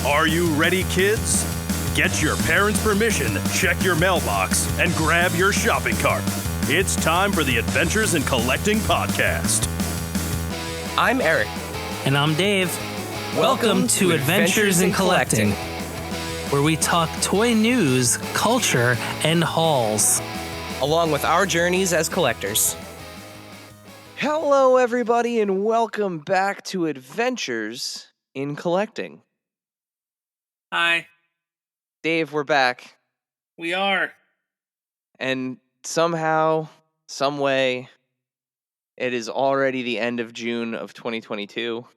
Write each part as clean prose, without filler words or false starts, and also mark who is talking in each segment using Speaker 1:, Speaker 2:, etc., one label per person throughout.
Speaker 1: Are you ready, kids? Get your parents' permission, check your mailbox, and grab your shopping cart. It's time for the Adventures in Collecting podcast.
Speaker 2: I'm Eric.
Speaker 3: And I'm Dave. Welcome to Adventures in Collecting, where we talk toy news, culture, and hauls,
Speaker 2: along with our journeys as collectors.
Speaker 4: Hello, everybody, and welcome back to Adventures in Collecting.
Speaker 3: Hi.
Speaker 4: Dave, we're back.
Speaker 3: We are.
Speaker 4: And somehow, some way, it is already the end of June of 2022.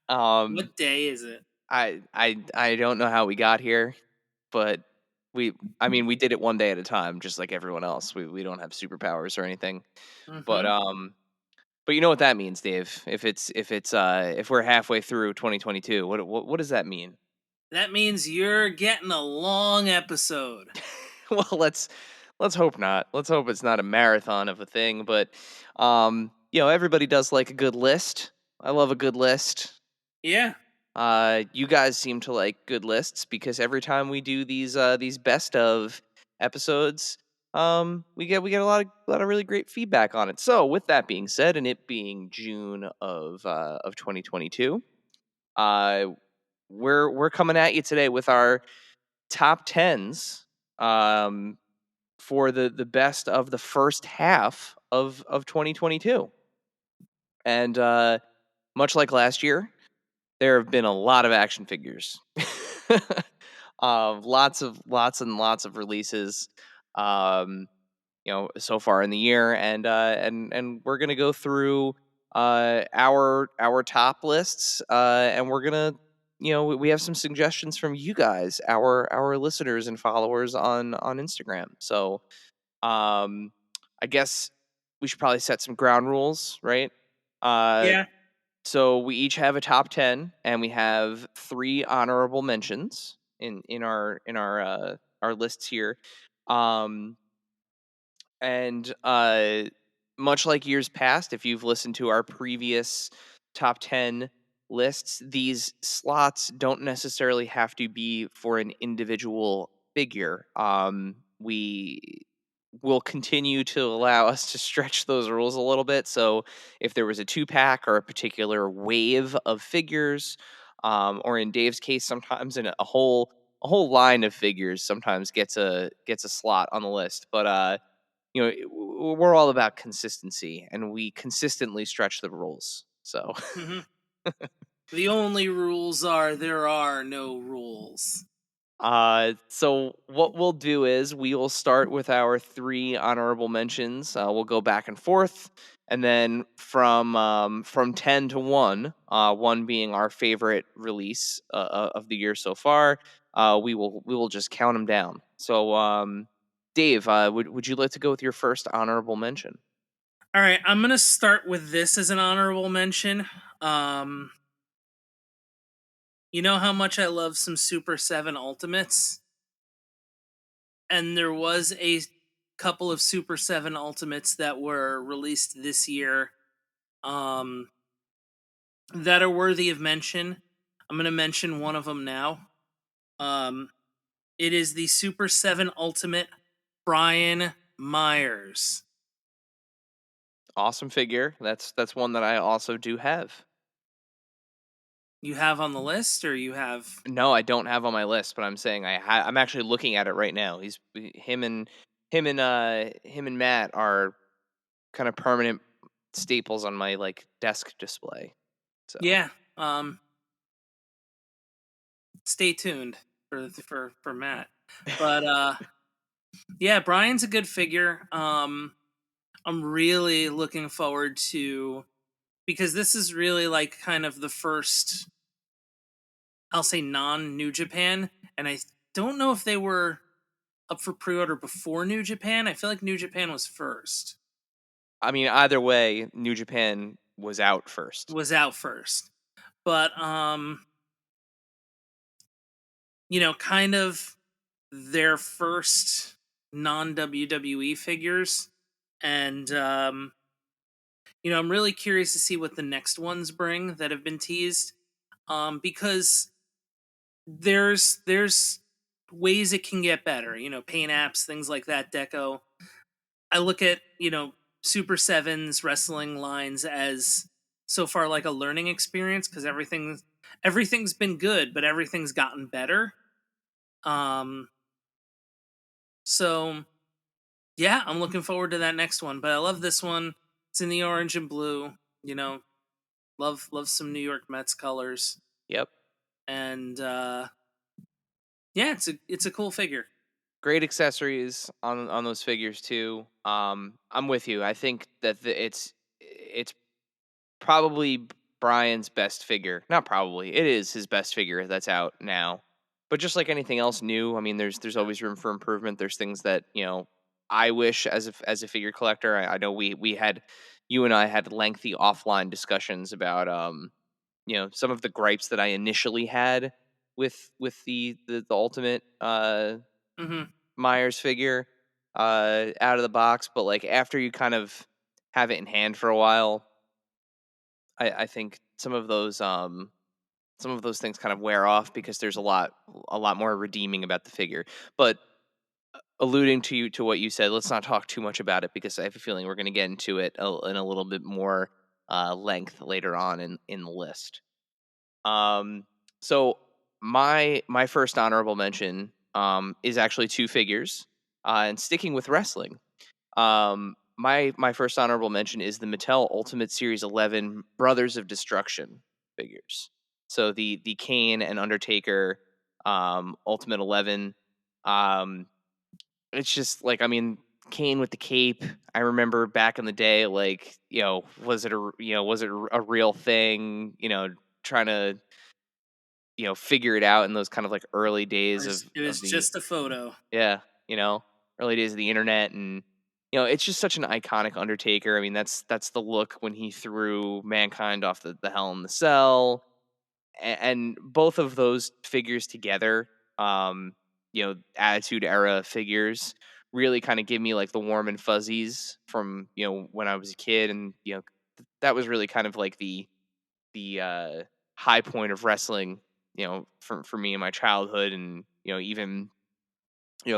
Speaker 3: What day is it?
Speaker 4: I don't know how we got here, but we did it one day at a time, just like everyone else. We don't have superpowers or anything.
Speaker 3: Mm-hmm.
Speaker 4: But you know what that means, Dave? If we're halfway through 2022, what does that mean?
Speaker 3: That means you're getting a long episode.
Speaker 4: Well, let's hope not. Let's hope it's not a marathon of a thing, but everybody does like a good list. I love a good list.
Speaker 3: Yeah.
Speaker 4: You guys seem to like good lists because every time we do these best of episodes, we get a lot of really great feedback on it. So with that being said, and it being June of 2022, we're coming at you today with our top 10s for the best of the first half of 2022. And much like last year, there have been a lot of action figures. Lots and lots of releases so far in the year, and we're gonna go through our top lists, and we're gonna we have some suggestions from you guys, our listeners and followers on Instagram. So I guess we should probably set some ground rules, right?
Speaker 3: Yeah.
Speaker 4: So we each have a top 10, and we have 3 honorable mentions in our lists here. And much like years past, if you've listened to our previous top 10 lists, these slots don't necessarily have to be for an individual figure. We will continue to allow us to stretch those rules a little bit. So if there was a 2-pack or a particular wave of figures, or in Dave's case, sometimes in a whole line of figures sometimes gets a slot on the list. But we're all about consistency, and we consistently stretch the rules. So
Speaker 3: Mm-hmm. The only rules are there are no rules.
Speaker 4: So what we'll do is we will start with our 3 honorable mentions. We'll go back and forth, and then from 10 to 1, 1 being our favorite release of the year so far, we will just count them down. So Dave, would you like to go with your first honorable mention?
Speaker 3: All right, I'm gonna start with this as an honorable mention. You know how much I love some Super 7 Ultimates? And there was a couple of Super 7 Ultimates that were released this year that are worthy of mention. I'm going to mention one of them now. It is the Super 7 Ultimate Brian Myers.
Speaker 4: Awesome figure. That's one that I also do have.
Speaker 3: You have on the list, or you have?
Speaker 4: No, I don't have on my list, but I'm saying I'm actually looking at it right now. Him and Matt are kind of permanent staples on my desk display. So
Speaker 3: Yeah. Stay tuned for Matt. But yeah, Brian's a good figure. I'm really looking forward to, because this is really like kind of the first, I'll say, non-New Japan, and I don't know if they were up for pre-order before New Japan. I feel like New Japan was first.
Speaker 4: I mean, either way, New Japan was out first.
Speaker 3: But kind of their first non-WWE figures, and I'm really curious to see what the next ones bring that have been teased. because there's ways it can get better. Paint apps, things like that. Deco. I look at Super Sevens wrestling lines as so far like a learning experience because everything's been good, but everything's gotten better. Um, so yeah, I'm looking forward to that next one. But I love this one. It's in the orange and blue. You know, love some New York Mets colors,
Speaker 4: Yep.
Speaker 3: and yeah, it's a cool figure.
Speaker 4: Great accessories on those figures too. I'm with you. I think that it's probably Brian's best figure. Not probably. It is his best figure that's out now. But just like anything else new, I mean, there's always room for improvement. There's things that I wish as a figure collector. I know we had you and I had lengthy offline discussions about some of the gripes that I initially had with the ultimate
Speaker 3: Hmm.
Speaker 4: Myers figure out of the box. But like after you kind of have it in hand for a while, I think some of those things kind of wear off because there's a lot more redeeming about the figure. But alluding to what you said, let's not talk too much about it because I have a feeling we're going to get into it in a little bit more length later on in the list. Um, so my first honorable mention is actually two figures, and sticking with wrestling. My first honorable mention is the Mattel Ultimate Series 11 Brothers of Destruction figures. So the Kane and Undertaker Ultimate 11. Um, it's just like, I mean, Kane with the cape. I remember back in the day, like, was it a real thing? Trying to figure it out in those kind of like early days
Speaker 3: It
Speaker 4: of
Speaker 3: was
Speaker 4: the
Speaker 3: just a photo.
Speaker 4: yeah, early days of the internet. And it's just such an iconic Undertaker. I mean, that's the look when he threw Mankind off the Hell in the Cell. And both of those figures together, Attitude Era figures, really kind of give me like the warm and fuzzies from when I was a kid. And that was really kind of like the high point of wrestling, for me in my childhood. And even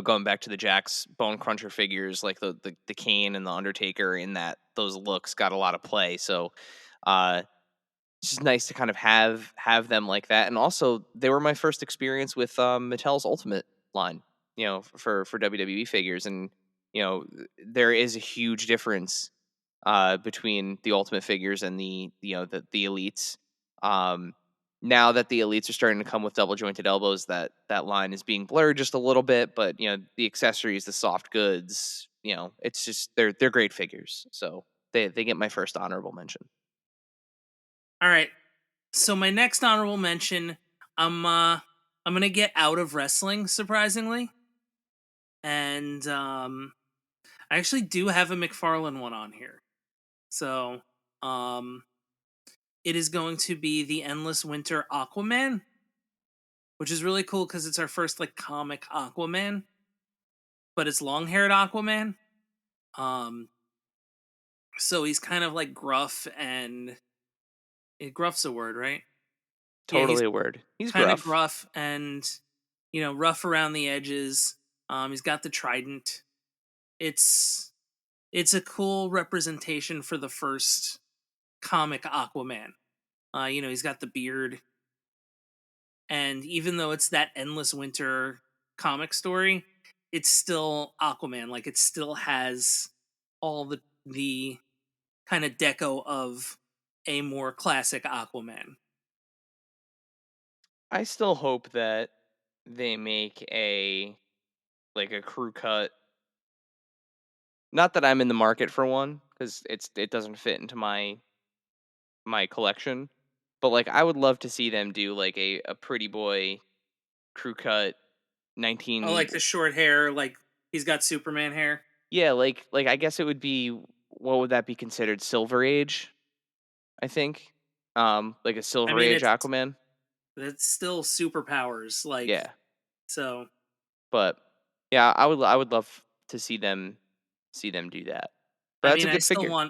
Speaker 4: going back to the Jack's Bone Cruncher figures, like the Kane and the Undertaker, in that those looks got a lot of play. So it's just nice to kind of have them like that. And also, they were my first experience with Mattel's Ultimate line, for WWE figures. And there is a huge difference between the Ultimate figures and the Elites. Um, Now that the Elites are starting to come with double jointed elbows, that line is being blurred just a little bit. But the accessories, the soft goods, it's just they're great figures. So they get my first honorable mention.
Speaker 3: All right. So my next honorable mention, I'm gonna get out of wrestling surprisingly, and I actually do have a McFarlane one on here. So um, it is going to be the Endless Winter Aquaman, which is really cool because it's our first like comic Aquaman, but it's long haired Aquaman. Um, so he's kind of like gruff and gruff's a word, right? Yeah, he's
Speaker 4: Totally a word. He's
Speaker 3: kind of
Speaker 4: gruff.
Speaker 3: gruff and rough around the edges. He's got the trident. It's it's a cool representation for the first comic Aquaman. He's got the beard, and even though it's that endless winter comic story, it's still Aquaman. Like it still has all the kind of deco of a more classic Aquaman.
Speaker 4: I still hope that they make a crew cut. Not that I'm in the market for one, because it doesn't fit into my collection. But like I would love to see them do like a pretty boy crew cut
Speaker 3: Oh,
Speaker 4: 19.
Speaker 3: like the short hair, like he's got Superman hair.
Speaker 4: Yeah, like I guess it would be, what would that be considered? Silver Age, I think. Like a
Speaker 3: I
Speaker 4: Silver
Speaker 3: mean,
Speaker 4: Age
Speaker 3: it's
Speaker 4: Aquaman.
Speaker 3: it's still superpowers, like
Speaker 4: Yeah.
Speaker 3: so.
Speaker 4: But yeah, I would love to see them do that. But
Speaker 3: I
Speaker 4: that's a
Speaker 3: mean,
Speaker 4: good figure.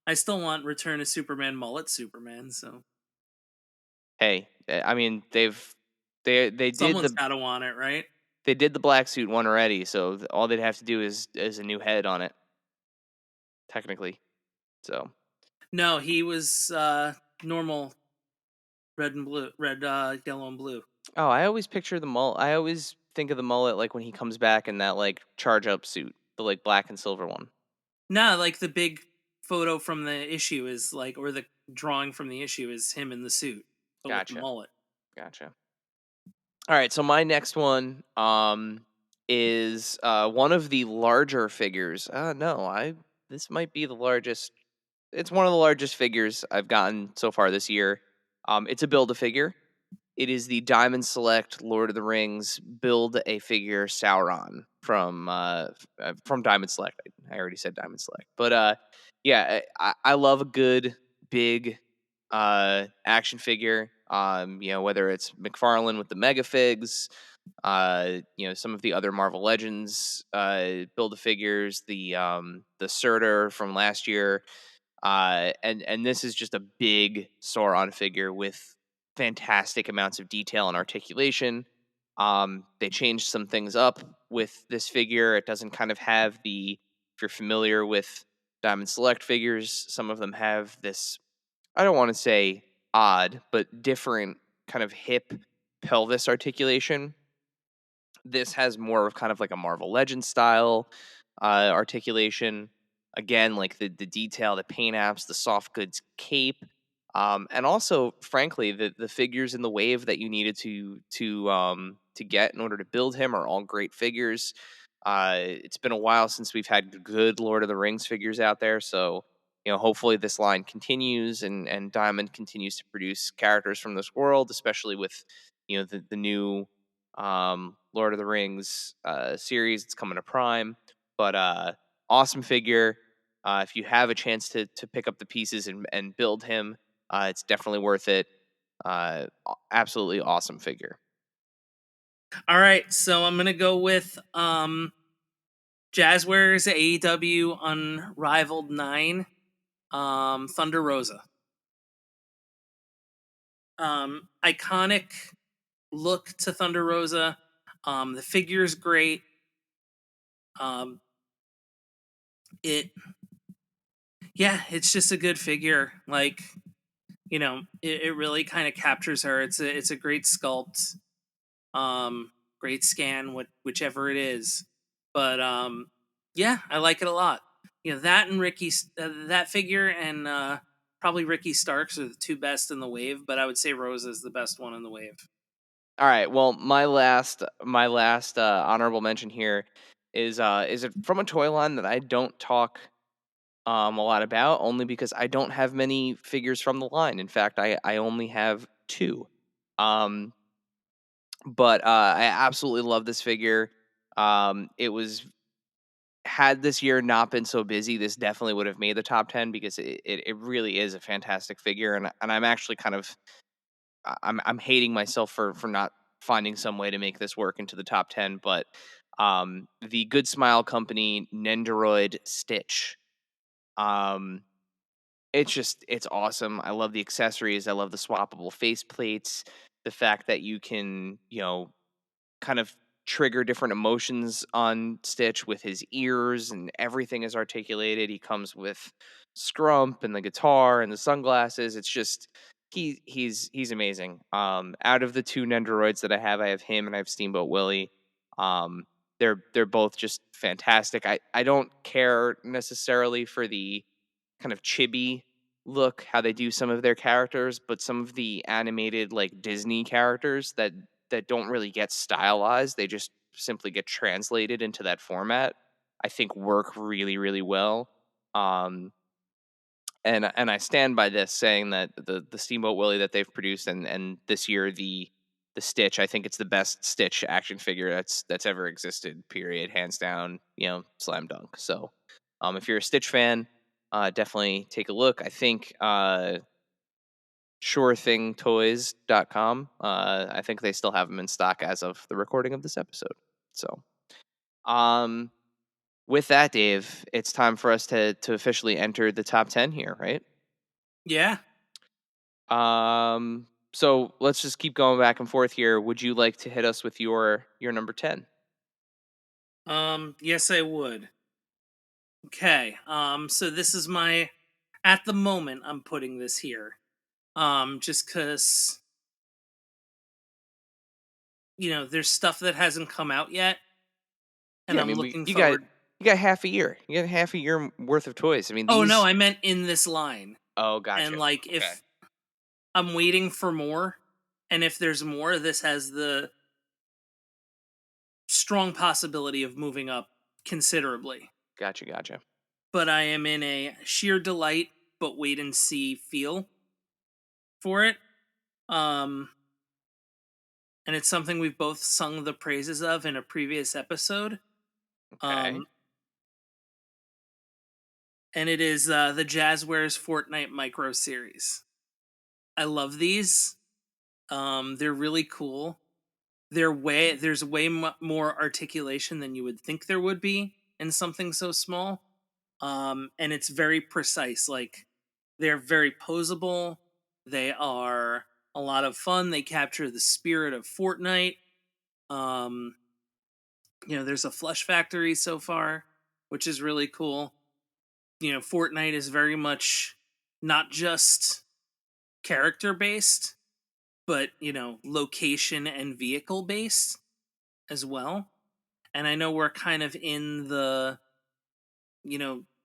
Speaker 3: I still want Return of Superman mullet Superman. So
Speaker 4: hey, I mean, they did
Speaker 3: Someone's
Speaker 4: the
Speaker 3: got to want it, right?
Speaker 4: they did the black suit one already, so all they'd have to do is a new head on it, technically. So,
Speaker 3: No, he was normal red and blue, red, yellow and blue.
Speaker 4: oh, I always picture the mullet. I always think of the mullet like when he comes back in that like charge up suit, the like black and silver one.
Speaker 3: No, like the big photo from the issue is like, or the drawing from the issue is him in the suit, but with the
Speaker 4: Gotcha.
Speaker 3: mullet.
Speaker 4: Gotcha. All right, so my next one is one of the larger figures. No, I this might be the largest. It's one of the largest figures I've gotten so far this year. It's a build a figure. It is the Diamond Select Lord of the Rings build a figure Sauron from Diamond Select. I already said Diamond Select, but yeah, I love a good big action figure. Whether it's McFarlane with the Mega Figs, some of the other Marvel Legends build a figures, the Surtur from last year, and this is just a big Sauron figure with fantastic amounts of detail and articulation. They changed some things up with this figure. It doesn't kind of have if you're familiar with Diamond Select figures, some of them have this, I don't want to say odd, but different kind of hip pelvis articulation. This has more of kind of like a Marvel Legends style articulation. Again, like the detail, the paint apps, the soft goods cape, and also, frankly, the figures in the wave that you needed to get in order to build him are all great figures. It's been a while since we've had good Lord of the Rings figures out there, so hopefully this line continues and Diamond continues to produce characters from this world, especially with the new Lord of the Rings series. It's coming to Prime, but awesome figure. If you have a chance to pick up the pieces and build him, it's definitely worth it. Absolutely awesome figure.
Speaker 3: All right, so I'm gonna go with Jazzwares AEW Unrivaled 9, Thunder Rosa. Iconic look to Thunder Rosa. The figure is great. Um, it, yeah, it's just a good figure. Like, it really kind of captures her. It's a great sculpt. Great scan, whichever it is. But yeah, I like it a lot. That and that figure and probably Ricky Starks are the two best in the wave. But I would say Rosa is the best one in the wave.
Speaker 4: All right. Well, my last honorable mention here is it from a toy line that I don't talk a lot about, only because I don't have many figures from the line. In fact, I only have two. Um, but I absolutely love this figure. It was Had this year not been so busy, this definitely would have made the top 10 because it really is a fantastic figure, and I'm actually kind of I'm hating myself for not finding some way to make this work into the top 10. But the Good Smile Company Nendoroid Stitch. Um, it's awesome. I love the accessories. I love the swappable face plates. The fact that you can, kind of trigger different emotions on Stitch with his ears and everything is articulated. He comes with Scrump and the guitar and the sunglasses. It's just he's amazing. Out of the two Nendoroids that I have him and I have Steamboat Willie. Um, they're both just fantastic. I don't care necessarily for the kind of chibi look how they do some of their characters, but some of the animated like Disney characters that don't really get stylized, they just simply get translated into that format, I think work really really well. um and I stand by this, saying that the Steamboat Willie that they've produced, and this year the Stitch, I think it's the best Stitch action figure that's ever existed, period, hands down, slam dunk. So if you're a Stitch fan, definitely take a look. I think SureThingToys.com, I think they still have them in stock as of the recording of this episode. So um with that, Dave, it's time for us to officially enter the top 10 here, right?
Speaker 3: Yeah.
Speaker 4: Um So let's just keep going back and forth here. Would you like to hit us with your number 10?
Speaker 3: Yes, I would. Okay. So this is my, at the moment, I'm putting this here. Just because, there's stuff that hasn't come out yet, and
Speaker 4: Yeah, I
Speaker 3: I'm
Speaker 4: mean,
Speaker 3: looking forward.
Speaker 4: you got half a year. You got half a year worth of toys. I mean,
Speaker 3: Oh no,
Speaker 4: these.
Speaker 3: I meant in this line.
Speaker 4: Oh,
Speaker 3: And
Speaker 4: gotcha.
Speaker 3: like,
Speaker 4: Okay,
Speaker 3: if I'm waiting for more, and if there's more, this has the strong possibility of moving up considerably.
Speaker 4: gotcha.
Speaker 3: But I am in a sheer delight, but wait and see feel for it. Um, and it's something we've both sung the praises of in a previous episode.
Speaker 4: Okay.
Speaker 3: Um, and it is the Jazzwares Fortnite Micro Series. I love these. They're really cool. There's way more articulation than you would think there would be in something so small. And it's very precise. Like, they're very posable. They are a lot of fun. They capture the spirit of Fortnite. Um, there's a Flush Factory so far, which is really cool. Fortnite is very much not just character based, but location and vehicle based as well. And I know we're kind of in the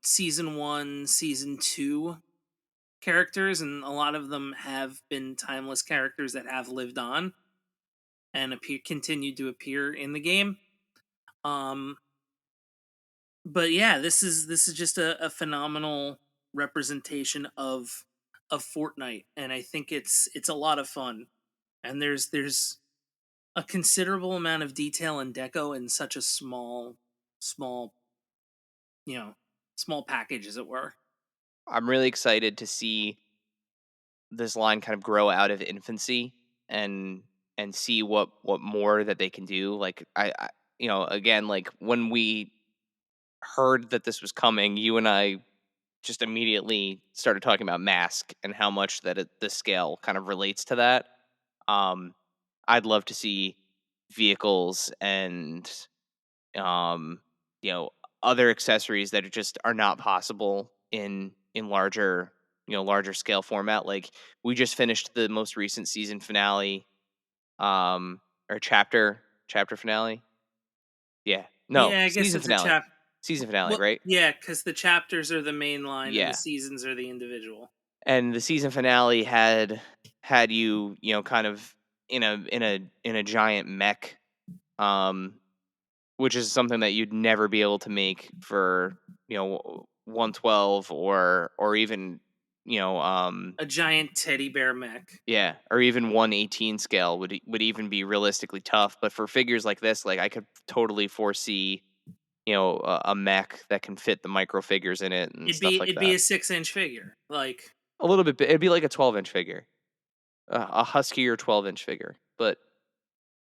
Speaker 3: season 1, season 2 characters, and a lot of them have been timeless characters that have lived on and continued to appear in the game. Um, but yeah, this is just a phenomenal representation of Fortnite, and I think it's a lot of fun. And there's a considerable amount of detail and deco in such a small you know small package, as it were.
Speaker 4: I'm really excited to see this line kind of grow out of infancy and see what more that they can do. Like again, like when we heard that this was coming, you and I just immediately started talking about Mask and how much that the scale kind of relates to that. Um, I'd love to see vehicles and um, you know, other accessories that are not possible in larger larger scale format. Like we just finished the most recent season finale, or chapter finale. Yeah, no,
Speaker 3: Yeah, I guess it's a
Speaker 4: season finale,
Speaker 3: well,
Speaker 4: right?
Speaker 3: yeah, because the chapters are the main line and the
Speaker 4: Yeah,
Speaker 3: seasons are the individual.
Speaker 4: and the season finale had you kind of in a giant mech, um, which is something that you'd never be able to make for 112 or even
Speaker 3: A giant teddy bear mech.
Speaker 4: yeah, or even 118 scale would even be realistically tough. But for figures like this, like I could totally foresee a mech that can fit the micro figures in it and stuff like
Speaker 3: It'd be
Speaker 4: that.
Speaker 3: a 6-inch figure. Like,
Speaker 4: A little bit, it'd be like a 12-inch figure, a huskier 12-inch figure, but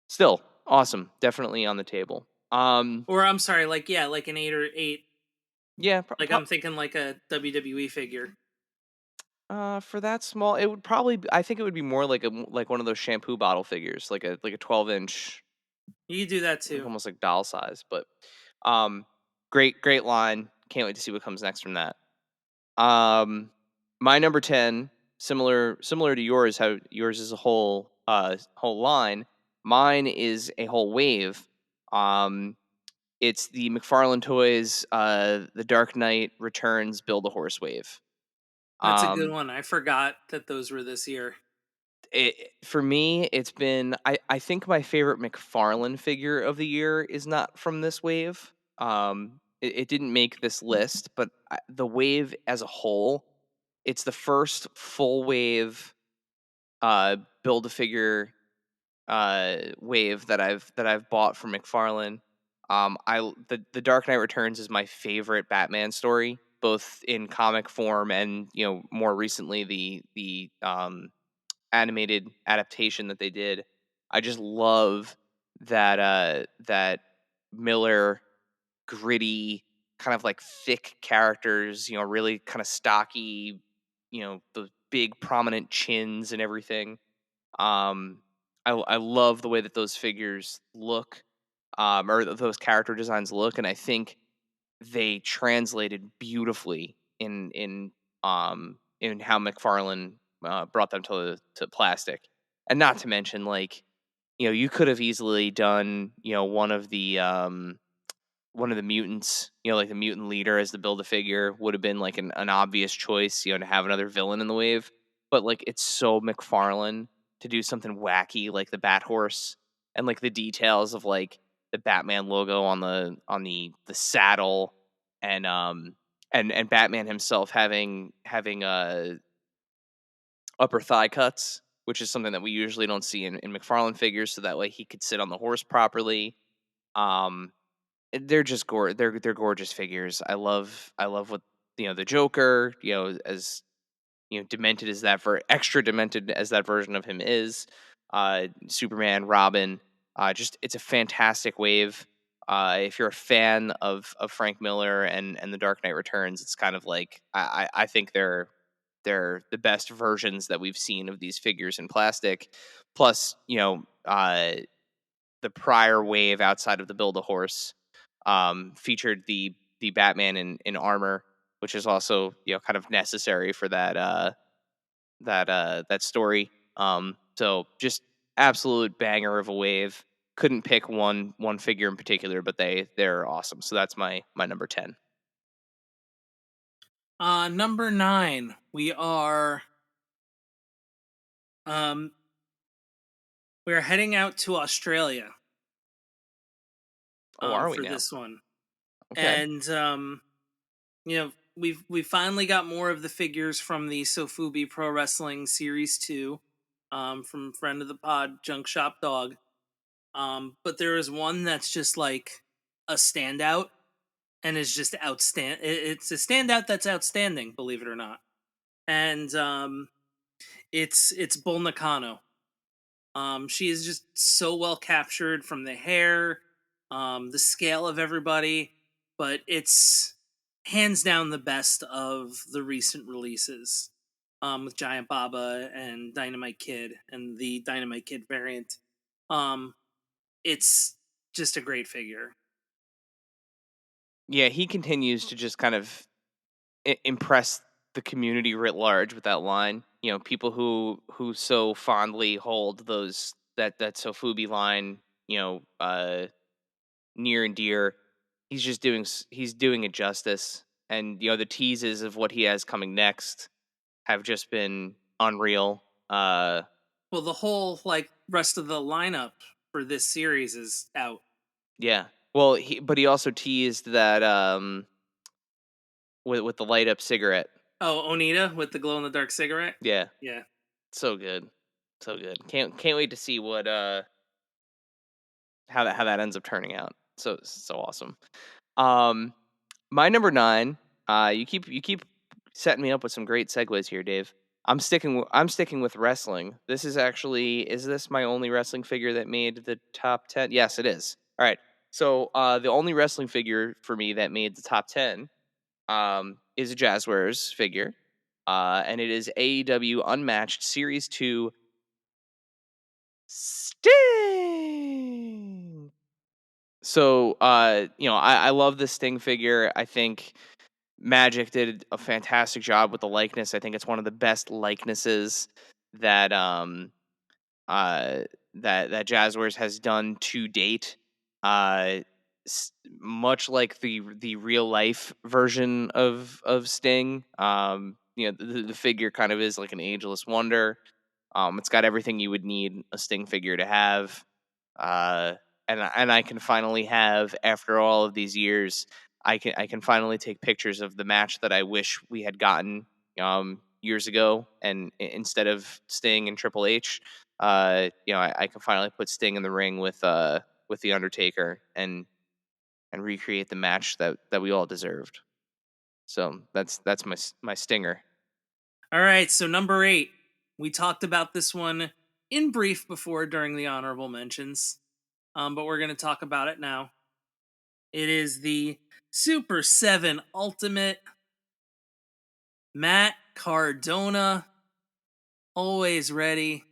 Speaker 4: still awesome. Definitely on the table.
Speaker 3: or I'm sorry, like, yeah, like an 8 or 8.
Speaker 4: Yeah,
Speaker 3: Like, I'm thinking like a WWE figure.
Speaker 4: for that small, it would probably. I think it would be more like like one of those shampoo bottle figures, like a 12-inch,
Speaker 3: You could do that
Speaker 4: like
Speaker 3: too.
Speaker 4: almost like doll size. But um, great line. Can't wait to see what comes next from that. My number 10, similar to yours. How yours is a whole line. Mine is a whole wave. Um, it's the McFarlane Toys, The Dark Knight Returns Build a Horse wave.
Speaker 3: That's a good
Speaker 4: Um,
Speaker 3: one. I forgot that those were this year.
Speaker 4: for me, it's been I think my favorite McFarlane figure of the year is not from this wave. It didn't make this list, but the wave as a whole, it's the first full wave uh build a figure wave that I've bought from McFarlane. The Dark Knight Returns is my favorite Batman story, both in comic form and more recently the animated adaptation that they did. I just love that Miller gritty kind of like thick characters, really kind of stocky, the big prominent chins and everything. I love the way that those figures look, or those character designs look, and I think they translated beautifully in how McFarlane brought them to plastic, and not to mention like you could have easily done one of the mutants, like the mutant leader as the build a figure would have been like an obvious choice, to have another villain in the wave. But like it's so McFarlane to do something wacky like the Bat Horse and like the details of like the Batman logo on the saddle and Batman himself having upper thigh cuts, which is something that we usually don't see in McFarlane figures, so that way he could sit on the horse properly. Um, they're just they're gorgeous figures. I love what the Joker, as demented as extra demented as that version of him is. Superman, Robin, just it's a fantastic wave. If you're a fan of Frank Miller and the Dark Knight Returns, it's kind of like I think they're the best versions that we've seen of these figures in plastic. Plus, the prior wave outside of the Build a Horse featured the Batman in armor, which is also kind of necessary for that story. So just absolute banger of a wave. Couldn't pick one figure in particular, but they're awesome. So that's my number 10.
Speaker 3: Number 9, um we are heading out to Australia
Speaker 4: Oh, are we
Speaker 3: for
Speaker 4: now?
Speaker 3: this one.
Speaker 4: Okay.
Speaker 3: And we finally got more of the figures from the Sofubi Pro Wrestling Series 2 from friend of the pod Junk Shop Dog. But there is one that's just like a standout and is just outstanding. It's a standout that's outstanding, believe it or not. And it's Bull Nakano. She is just so well captured from the hair, the scale of everybody, but it's hands down the best of the recent releases. With Giant Baba and Dynamite Kid and the Dynamite Kid variant. Um, it's just a great figure.
Speaker 4: Yeah, he continues to just kind of impress the community writ large with that line. People who so fondly hold that Sofubi line, near and dear. He's doing it justice, and the teases of what he has coming next have just been unreal.
Speaker 3: Well, the whole like rest of the lineup for this series is out.
Speaker 4: Yeah. Well, he also teased that with the light up cigarette.
Speaker 3: Oh, Onita with the glow in the dark cigarette.
Speaker 4: Yeah,
Speaker 3: Yeah.
Speaker 4: so good, so good. Can't wait to see what how that ends up turning out. So awesome. Um, my number 9. You keep setting me up with some great segues here, Dave. I'm sticking with wrestling. Is this my only wrestling figure that made the top 10? Yes, it is. All right. So the only wrestling figure for me that made the top 10 is a Jazzwares figure. And it is AEW Unmatched Series 2 Sting. So, I love the Sting figure. I think Magic did a fantastic job with the likeness. I think it's one of the best likenesses that uh that Jazzwares has done to date. Uh, Much like the real life version of Sting. The figure kind of is like an ageless wonder. It's got everything you would need a Sting figure to have. Uh, and I can finally have, after all of these years, I can finally take pictures of the match that I wish we had gotten years ago, and instead of Sting and Triple H, I can finally put Sting in the ring with the Undertaker and recreate the match that we all deserved. So that's my stinger.
Speaker 3: All right, so number 8. We talked about this one in brief before during the honorable mentions, but we're going to talk about it now. It is the Super 7 Ultimate Matt Cardona, always ready.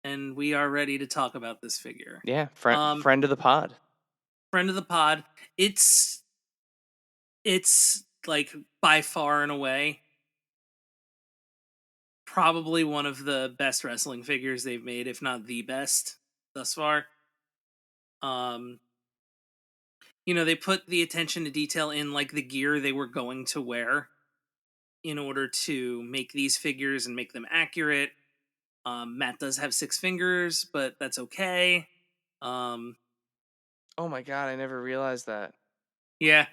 Speaker 3: and we are ready to talk about this figure.
Speaker 4: Yeah,
Speaker 3: Um,
Speaker 4: friend of the pod.
Speaker 3: friend of the pod. It's like by far and away probably one of the best wrestling figures they've made, if not the best thus far. Um, they put the attention to detail in like the gear they were going to wear in order to make these figures and make them accurate. Matt does have 6 fingers, but that's okay. Um,
Speaker 4: Oh my god, I never realized that.
Speaker 3: yeah.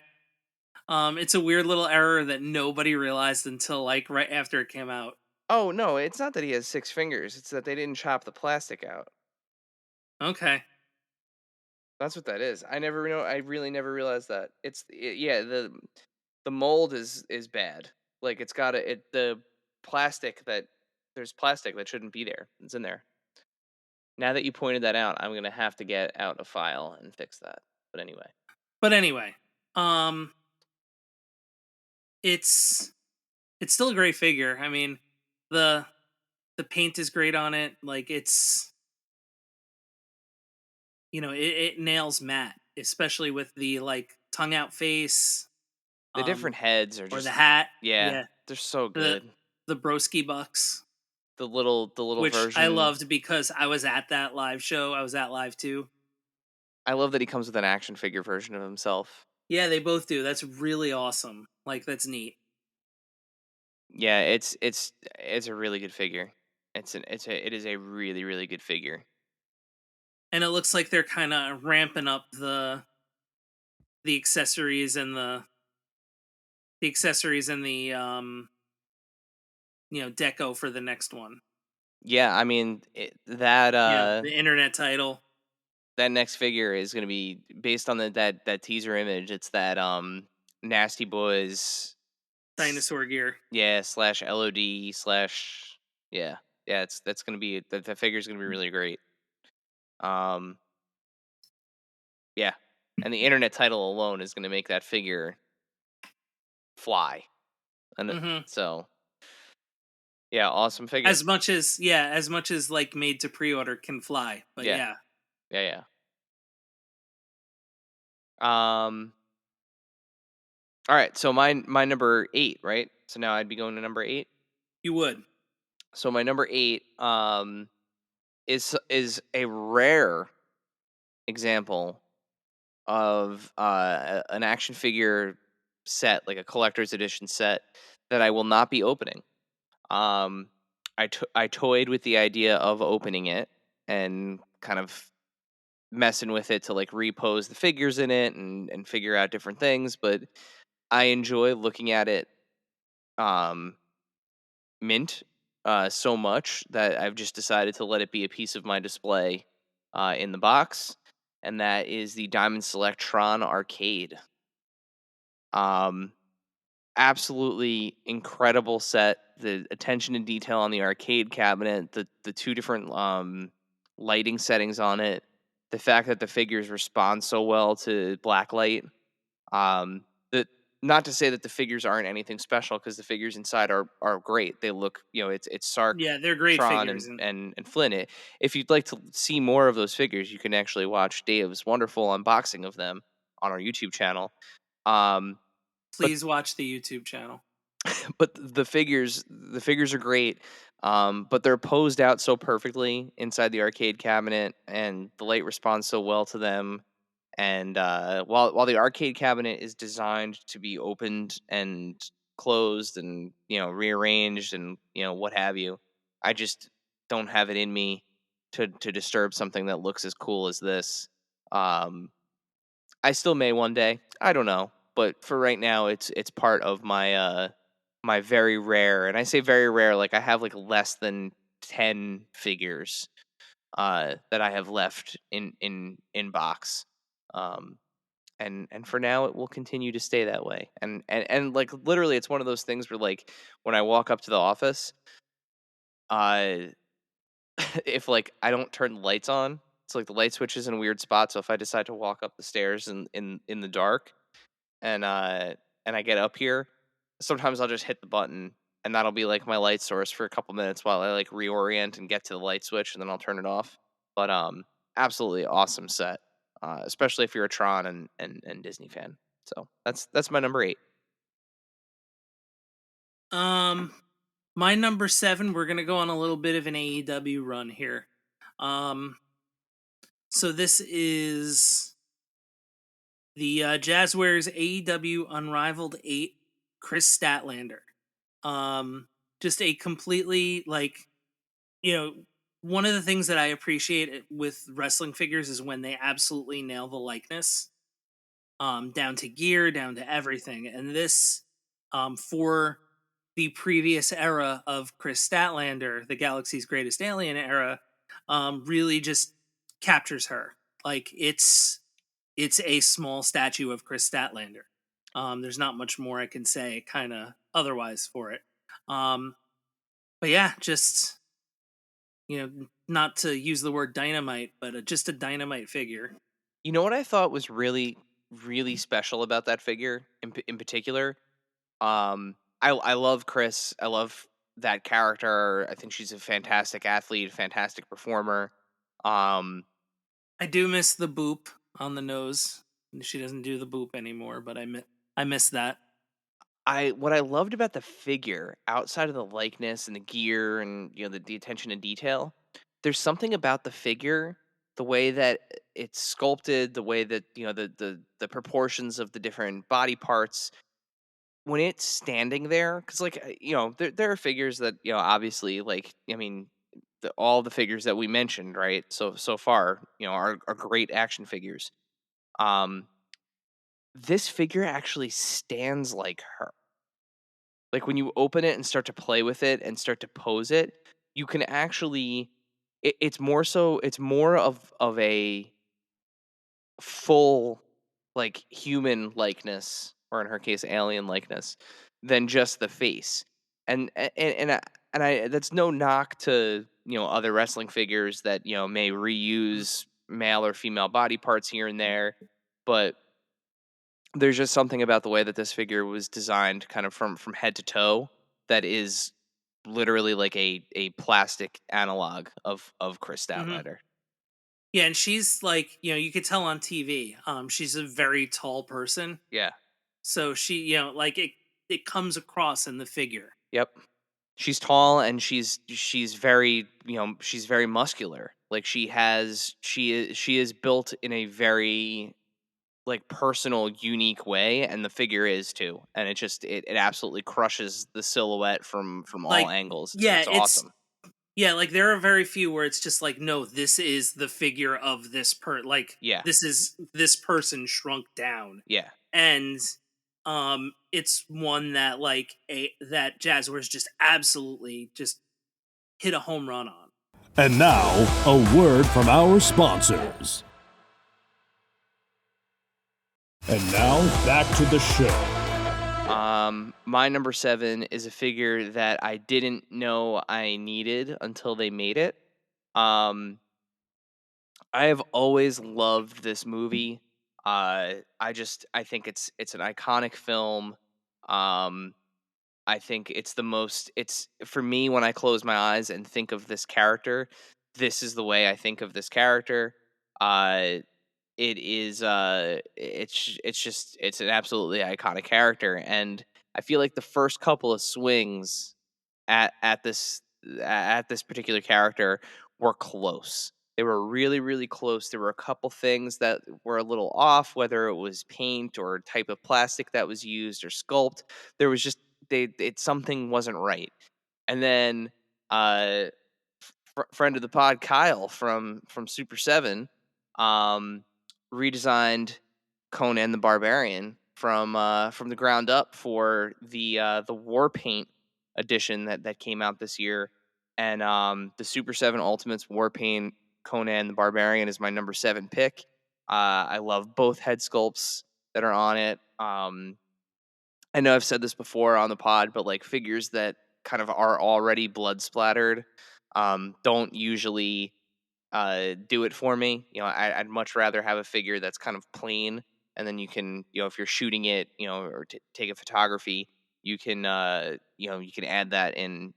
Speaker 3: It's a weird little error that nobody realized until like right after it came out.
Speaker 4: Oh no, it's not that he has 6 fingers. It's that they didn't chop the plastic out.
Speaker 3: Okay.
Speaker 4: That's what that is. I really never realized that. Yeah, the mold is bad. Like it's got the plastic that there's plastic that shouldn't be there. It's in there. Now that you pointed that out, I'm gonna have to get out a file and fix that. But anyway.
Speaker 3: But anyway, um, it's it's still a great figure. I mean, the the paint is great on it. Like it's it nails Matt, especially with the like tongue out face,
Speaker 4: The different heads are
Speaker 3: or the
Speaker 4: just
Speaker 3: hat.
Speaker 4: yeah,
Speaker 3: Yeah,
Speaker 4: they're so
Speaker 3: the
Speaker 4: good.
Speaker 3: the broski bucks,
Speaker 4: The little
Speaker 3: which I
Speaker 4: version.
Speaker 3: loved because I was at that live show. I was at live too.
Speaker 4: I love that he comes with an action figure version of himself.
Speaker 3: Yeah, they both do. That's really awesome. Like that's neat.
Speaker 4: Yeah, it's a really good figure. It is a really really good figure.
Speaker 3: And it looks like they're kind of ramping up the accessories and the deco for the next one.
Speaker 4: Yeah, I mean that
Speaker 3: The internet title,
Speaker 4: that next figure is going to be based on that teaser image. It's that Nasty Boys
Speaker 3: dinosaur gear.
Speaker 4: yeah, slash LOD slash yeah. Yeah, that's going to be that figure's going to be really great. Um yeah. And the internet title alone is going to make that figure fly. And
Speaker 3: Hmm.
Speaker 4: so yeah, awesome figure.
Speaker 3: As much as like made to pre-order can fly, but
Speaker 4: Yeah.
Speaker 3: yeah,
Speaker 4: Yeah, yeah. All right, so my number 8, right? So now I'd be going to number 8.
Speaker 3: you would.
Speaker 4: So my number 8 is a rare example of an action figure set, like a collector's edition set that I will not be opening. Um I toyed with the idea of opening it and kind of messing with it to like repose the figures in it and figure out different things, but I enjoy looking at it um mint so much that I've just decided to let it be a piece of my display in the box, and that is the Diamond Selectron arcade. Um, Absolutely incredible set. The attention to detail on the arcade cabinet, the two different lighting settings on it, the fact that the figures respond so well to black light. That not to say that the figures aren't anything special because the figures inside are great. They look, it's Sark,
Speaker 3: Yeah, they're great
Speaker 4: Tron,
Speaker 3: figures, and
Speaker 4: and Flynn. If you'd like to see more of those figures, you can actually watch Dave's wonderful unboxing of them on our YouTube channel. Um, but
Speaker 3: please watch the YouTube channel.
Speaker 4: but the figures are great. But they're posed out so perfectly inside the arcade cabinet, and the light responds so well to them. And while the arcade cabinet is designed to be opened and closed and rearranged and what have you, I just don't have it in me to disturb something that looks as cool as this. Um, I still may one day. I don't know, but for right now, it's part of my very rare, and I say very rare, like I have like less than 10 figures that I have left in box. Um, and for now it will continue to stay that way. And like literally it's one of those things where like when I walk up to the office, uh if like I don't turn the lights on, it's like the light switch is in a weird spot. So if I decide to walk up the stairs in the dark and I get up here, sometimes I'll just hit the button and that'll be like my light source for a couple minutes while I like reorient and get to the light switch, and then I'll turn it off. But absolutely awesome set, especially if you're a Tron and Disney fan. So that's my number 8.
Speaker 3: My number 7, we're gonna go on a little bit of an AEW run here. So this is the Jazzwares AEW Unrivaled 8, Chris Statlander. Just a completely, like, one of the things that I appreciate with wrestling figures is when they absolutely nail the likeness, down to gear, down to everything. And this, for the previous era of Chris Statlander, the Galaxy's Greatest Alien era, really just captures her. Like, it's a small statue of Chris Statlander. There's not much more I can say kind of otherwise for it. But yeah, just, not to use the word dynamite, but just a dynamite figure.
Speaker 4: You know what I thought was really, really special about that figure in particular? I love Chris. I love that character. I think she's a fantastic athlete, fantastic performer. Um,
Speaker 3: I do miss the boop on the nose. She doesn't do the boop anymore, but I miss that.
Speaker 4: what I loved about the figure, outside of the likeness and the gear and the attention to detail, there's something about the figure, the way that it's sculpted, the way that the proportions of the different body parts when it's standing there, because like there are figures that obviously, like, I mean, all the figures that we mentioned, right, so far, are great action figures. um this figure actually stands like her. Like, when you open it and start to play with it and start to pose it, you can actually, it's more of a full, like, human likeness, or in her case, alien likeness, than just the face. And that's no knock to other wrestling figures that may reuse male or female body parts here and there, but there's just something about the way that this figure was designed, kind of from head to toe, that is literally like a plastic analog of Chris
Speaker 3: Hmm.
Speaker 4: Statlander.
Speaker 3: Yeah, and she's like, you could tell on TV. She's a very tall person,
Speaker 4: Yeah.
Speaker 3: so she, like it comes across in the figure.
Speaker 4: Yep. She's tall, and she's very, she's very muscular. Like, she is built in a very, like, personal, unique way, and the figure is too. And it absolutely crushes the silhouette from all
Speaker 3: Like,
Speaker 4: angles.
Speaker 3: yeah,
Speaker 4: It's awesome.
Speaker 3: yeah, like there are very few where it's just like, no, this is the figure of this like
Speaker 4: Yeah.
Speaker 3: this is this person shrunk down.
Speaker 4: Yeah.
Speaker 3: And it's one that like that Jazzwares just absolutely just hit a home run on.
Speaker 1: And now, a word from our sponsors. And now, back to the show.
Speaker 4: My number 7 is a figure that I didn't know I needed until they made it. Um, I have always loved this movie. I think it's an iconic film. Um, I think it's the most. It's, for me, when I close my eyes and think of this character, this is the way I think of this character. Uh, it is it's an absolutely iconic character, and I feel like the first couple of swings at this particular character were close. They were really, really close. There were a couple things that were a little off, whether it was paint or type of plastic that was used or sculpt. There was just, something wasn't right. And then uh friend of the pod, Kyle from Super 7, um redesigned Conan the Barbarian from the ground up for the war paint edition that came out this year. And the Super 7 Ultimates war paint Conan the Barbarian is my number 7 pick. I love both head sculpts that are on it. I know I've said this before on the pod, but like, figures that kind of are already blood splattered don't usually do it for me. I'd much rather have a figure that's kind of plain, and then you can, if you're shooting it, or take a photography, you can you can add that in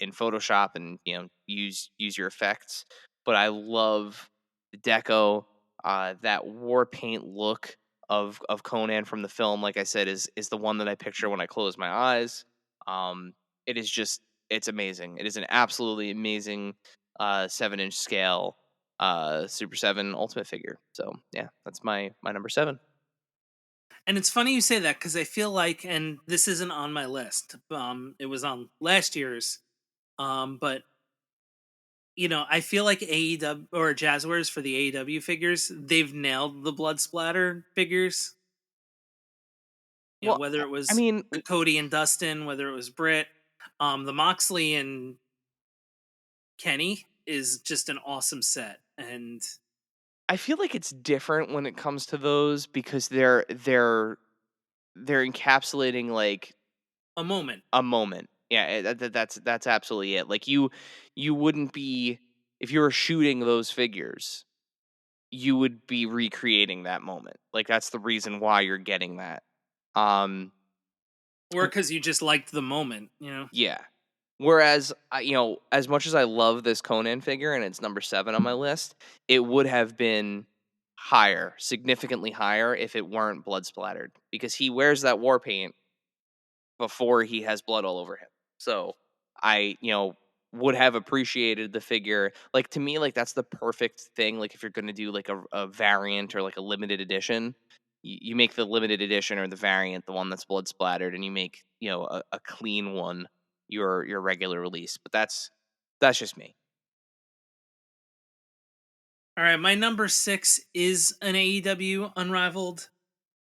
Speaker 4: Photoshop and use your effects. But I love the deco, that war paint look of Conan from the film. Like I said, is the one that I picture when I close my eyes. Um, it is just it's amazing. It is an absolutely amazing 7-inch scale Super 7 Ultimate figure. So yeah, that's my number 7.
Speaker 3: And it's funny you say that because I feel like, and this isn't on my list. It was on last year's. But I feel like AEW or Jazzwares for the AEW figures, they've nailed the blood splatter figures.
Speaker 4: Well,
Speaker 3: Whether it
Speaker 4: I
Speaker 3: was
Speaker 4: mean,
Speaker 3: the Cody and Dustin, whether it was Britt, the Moxley and Kenny is just an awesome set, and
Speaker 4: I feel like it's different when it comes to those because they're encapsulating like
Speaker 3: a moment.
Speaker 4: a moment. Yeah, that's absolutely it. Like you wouldn't be if you were shooting those figures, you would be recreating that moment. Like that's the reason why you're getting that. Um
Speaker 3: Or because you just liked the moment.
Speaker 4: yeah. Whereas as much as I love this Conan figure and it's number 7 on my list, it would have been higher, significantly higher if it weren't blood splattered because he wears that war paint before he has blood all over him. So I would have appreciated the figure. Like to me, like that's the perfect thing. Like if you're gonna do like a variant or like a limited edition, you make the limited edition or the variant the one that's blood splattered, and you make a clean one your regular release. But that's just me.
Speaker 3: All right, my number 6 is an AEW Unrivaled,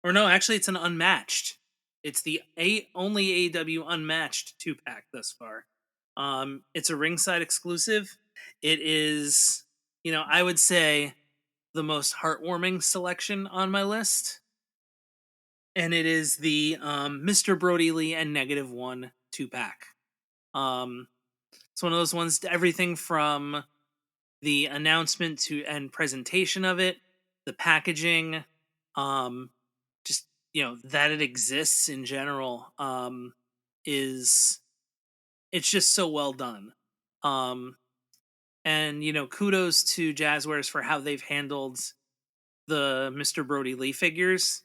Speaker 3: or no, actually, it's an Unmatched. It's the only AEW Unmatched 2-pack thus far. It's a ringside exclusive. It is, I would say the most heartwarming selection on my list, and it is the Mr. Brody Lee and -1 2-pack. Um, it's one of those ones. Everything from the announcement to and presentation of it, the packaging, um, just that it exists in general, is it's just so well done. Um, and kudos to Jazzwares for how they've handled the Mr. Brody Lee figures,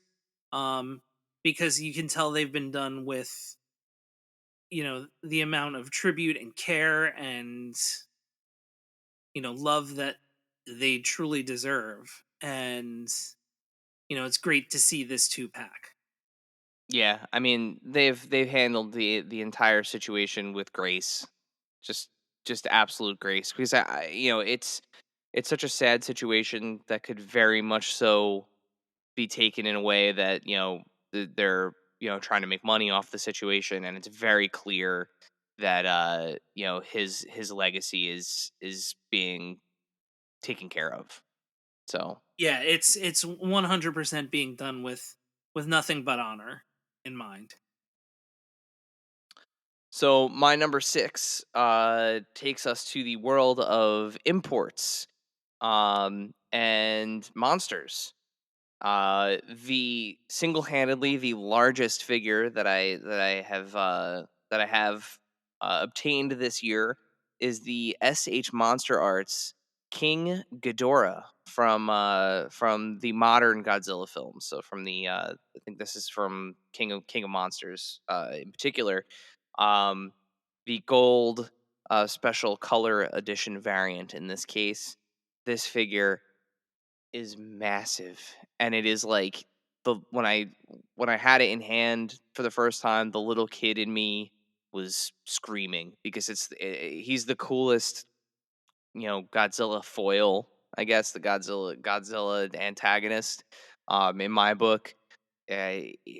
Speaker 3: um, because you can tell they've been done with the amount of tribute and care and love that they truly deserve. And it's great to see this 2-pack.
Speaker 4: Yeah, I mean they've handled the entire situation with grace, just just absolute grace because it's such a sad situation that could very much so be taken in a way that they're trying to make money off the situation, and it's very clear that his legacy is being taken care of. So
Speaker 3: Yeah, it's 100% being done with nothing but honor in mind.
Speaker 4: so my number 6 takes us to the world of imports and monsters. The single-handedly the largest figure that I have obtained this year is the SH Monster Arts King Ghidorah from the modern Godzilla films. So from the I think this is from King of Monsters in particular. Um, the gold special color edition variant in this case. This figure is massive, and it is like the when I had it in hand for the first time, the little kid in me was screaming because he's the coolest, Godzilla foil, I guess, the Godzilla antagonist in my book.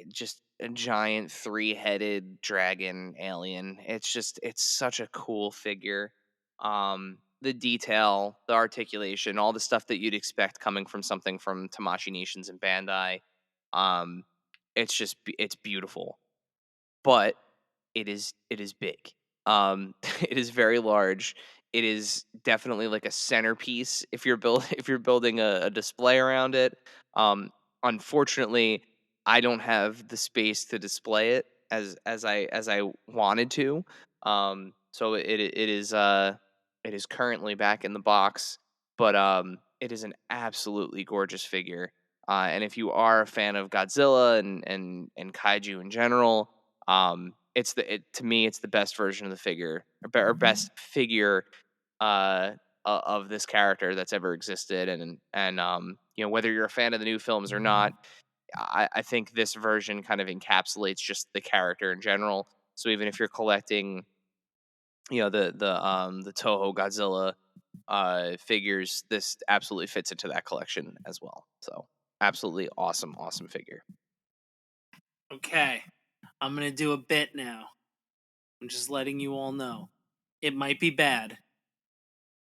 Speaker 4: Just a giant three-headed dragon alien. It's such a cool figure. The detail, the articulation, all the stuff that you'd expect coming from something from Tamashi Nations and Bandai. Um, it's beautiful, but it is big. It is very large. It is definitely like a centerpiece if you're if you're building a display around it. Um, Unfortunately, I don't have the space to display it as I wanted to. So it is currently back in the box, but it is an absolutely gorgeous figure. And if you are a fan of Godzilla and kaiju in general, to me it's the best version of the figure, or best figure uh of this character that's ever existed. And whether you're a fan of the new films or not, I think this version kind of encapsulates just the character in general. So even if you're collecting, the Toho Godzilla figures, this absolutely fits into that collection as well. So absolutely awesome figure.
Speaker 3: Okay, I'm gonna do a bit now. I'm just letting you all know. It might be bad.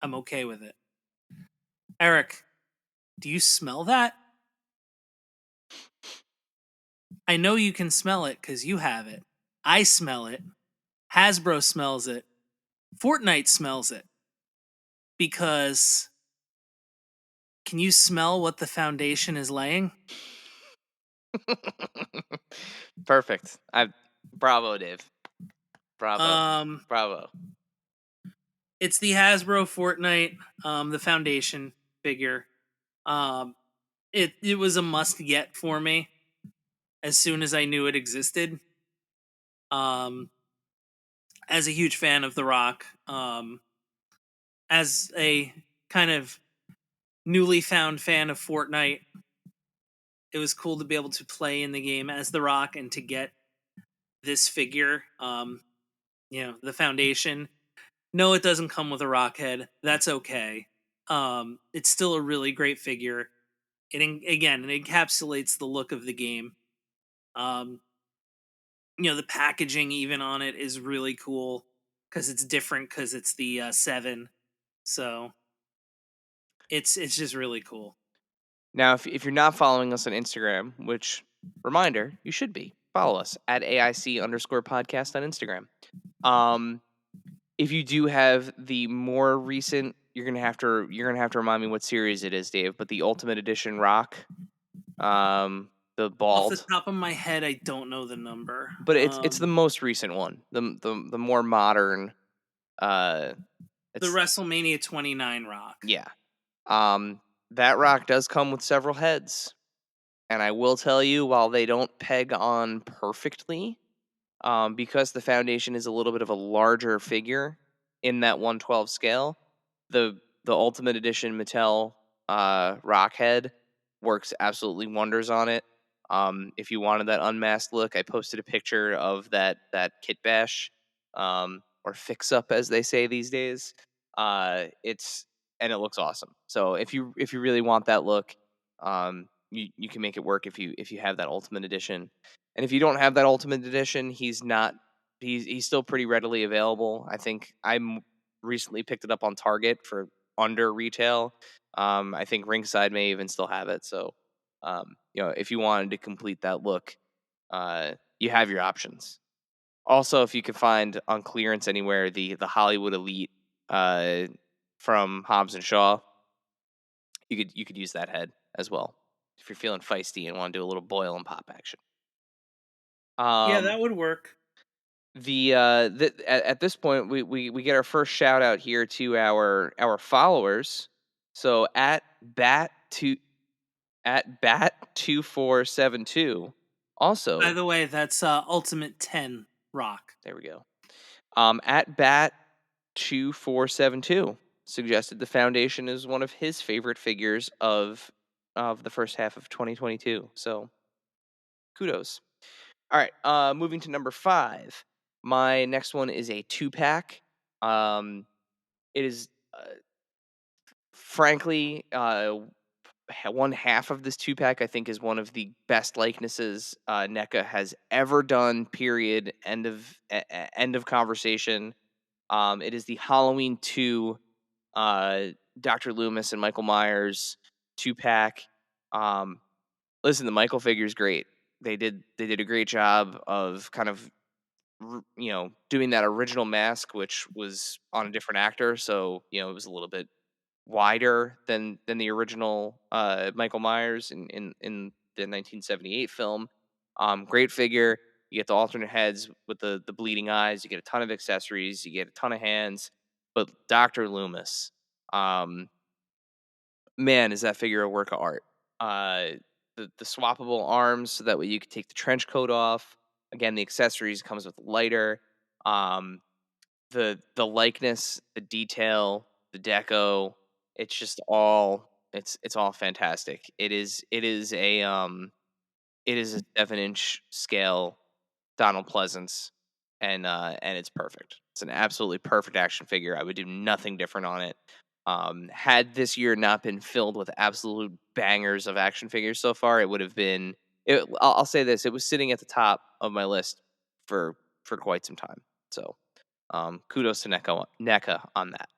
Speaker 3: I'm okay with it. Eric, do you smell that? I know you can smell it because you have it. I smell it. Hasbro smells it. Fortnite smells it. Because can you smell what the foundation is laying?
Speaker 4: Perfect. Bravo, Dave. Bravo.
Speaker 3: Um,
Speaker 4: Bravo.
Speaker 3: it's the Hasbro Fortnite, the foundation figure. Um, it was a must get for me as soon as I knew it existed. Um, as a huge fan of The Rock, as a kind of newly found fan of Fortnite, it was cool to be able to play in the game as The Rock and to get this figure. The foundation. No, it doesn't come with a rock head. That's okay. It's still a really great figure. It encapsulates the look of the game. Um, the packaging even on it is really cool because it's different because it's the 7. So it's just really cool.
Speaker 4: Now, if you're not following us on Instagram, which reminder, you should be, follow us at AIC_podcast on Instagram. If you do have the more recent, you're gonna have to remind me what series it is, Dave. But the Ultimate Edition Rock, the
Speaker 3: Off the
Speaker 4: bald,
Speaker 3: top of my head, I don't know the number.
Speaker 4: but it's the most recent one, the more modern. Uh,
Speaker 3: The
Speaker 4: it's
Speaker 3: WrestleMania 29 Rock.
Speaker 4: Yeah. That rock does come with several heads, and I will tell you, while they don't peg on perfectly, because the foundation is a little bit of a larger figure in that 112 scale, the Ultimate Edition Mattel rock head works absolutely wonders on it. If you wanted that unmasked look, I posted a picture of that kit bash, or fix up as they say these days. It's and it looks awesome. So if you really want that look, you can make it work if you have that Ultimate Edition. And if you don't have that Ultimate Edition, he's still pretty readily available. I think recently picked it up on Target for under retail. I think Ringside may even still have it. So, if you wanted to complete that look, you have your options. Also, if you could find on clearance anywhere the Hollywood Elite from Hobbs and Shaw, you could use that head as well if you're feeling feisty and want to do a little boil and pop action.
Speaker 3: Yeah,
Speaker 4: Um,
Speaker 3: that would work.
Speaker 4: at this point we get our first shout out here to our followers. So at bat2472
Speaker 3: By
Speaker 4: also,
Speaker 3: the way, that's Ultimate 10 Rock.
Speaker 4: there we go. At bat2472 suggested the foundation is one of his favorite figures of the first half of 2022. So kudos. All right, moving to number 5. My next one is a 2-pack. It is, frankly, one half of this 2-pack I think is one of the best likenesses NECA has ever done. Period. End of conversation. It is the Halloween 2, Dr. Loomis and Michael Myers 2-pack. Listen, the Michael figure is great. They did a great job of kind of doing that original mask, which was on a different actor, so it was a little bit wider than the original Michael Myers in the 1978 film. Great figure. You get the alternate heads with the bleeding eyes. You get a ton of accessories. You get a ton of hands. But Dr. Loomis, um, man, is that figure a work of art. Uh, the swappable arms, so that way you can take the trench coat off. Again, the accessories comes with lighter. Um, the likeness, the detail, the deco, it's just all it's all fantastic. It is a 7-inch scale Donald Pleasance, and it's perfect. It's an absolutely perfect action figure. I would do nothing different on it. Had this year not been filled with absolute bangers of action figures so far, it would have been. I'll say this: it was sitting at the top of my list for quite some time. So, kudos to NECA on that.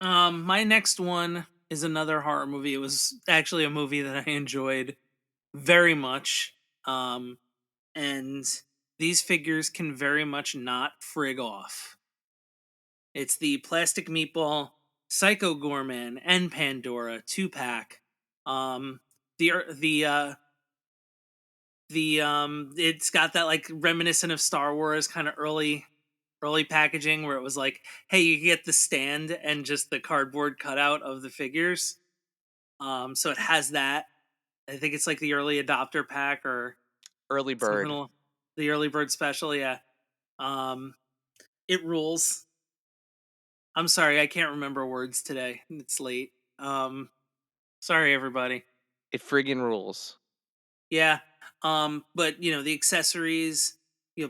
Speaker 3: My next one is another horror movie. It was actually a movie that I enjoyed very much. And these figures can very much not frig off. It's the Plastic Meatball, Psycho Gorman, and Pandora 2-pack. Um, it's got that like reminiscent of Star Wars kind of early packaging where it was like, hey, you get the stand and just the cardboard cutout of the figures. So it has that. I think it's like the early adopter pack or
Speaker 4: Early
Speaker 3: something.
Speaker 4: bird.
Speaker 3: The early bird special, yeah. Um, it rules. I'm sorry, I can't remember words today. It's late. Sorry everybody.
Speaker 4: It friggin' rules.
Speaker 3: Yeah. But the accessories,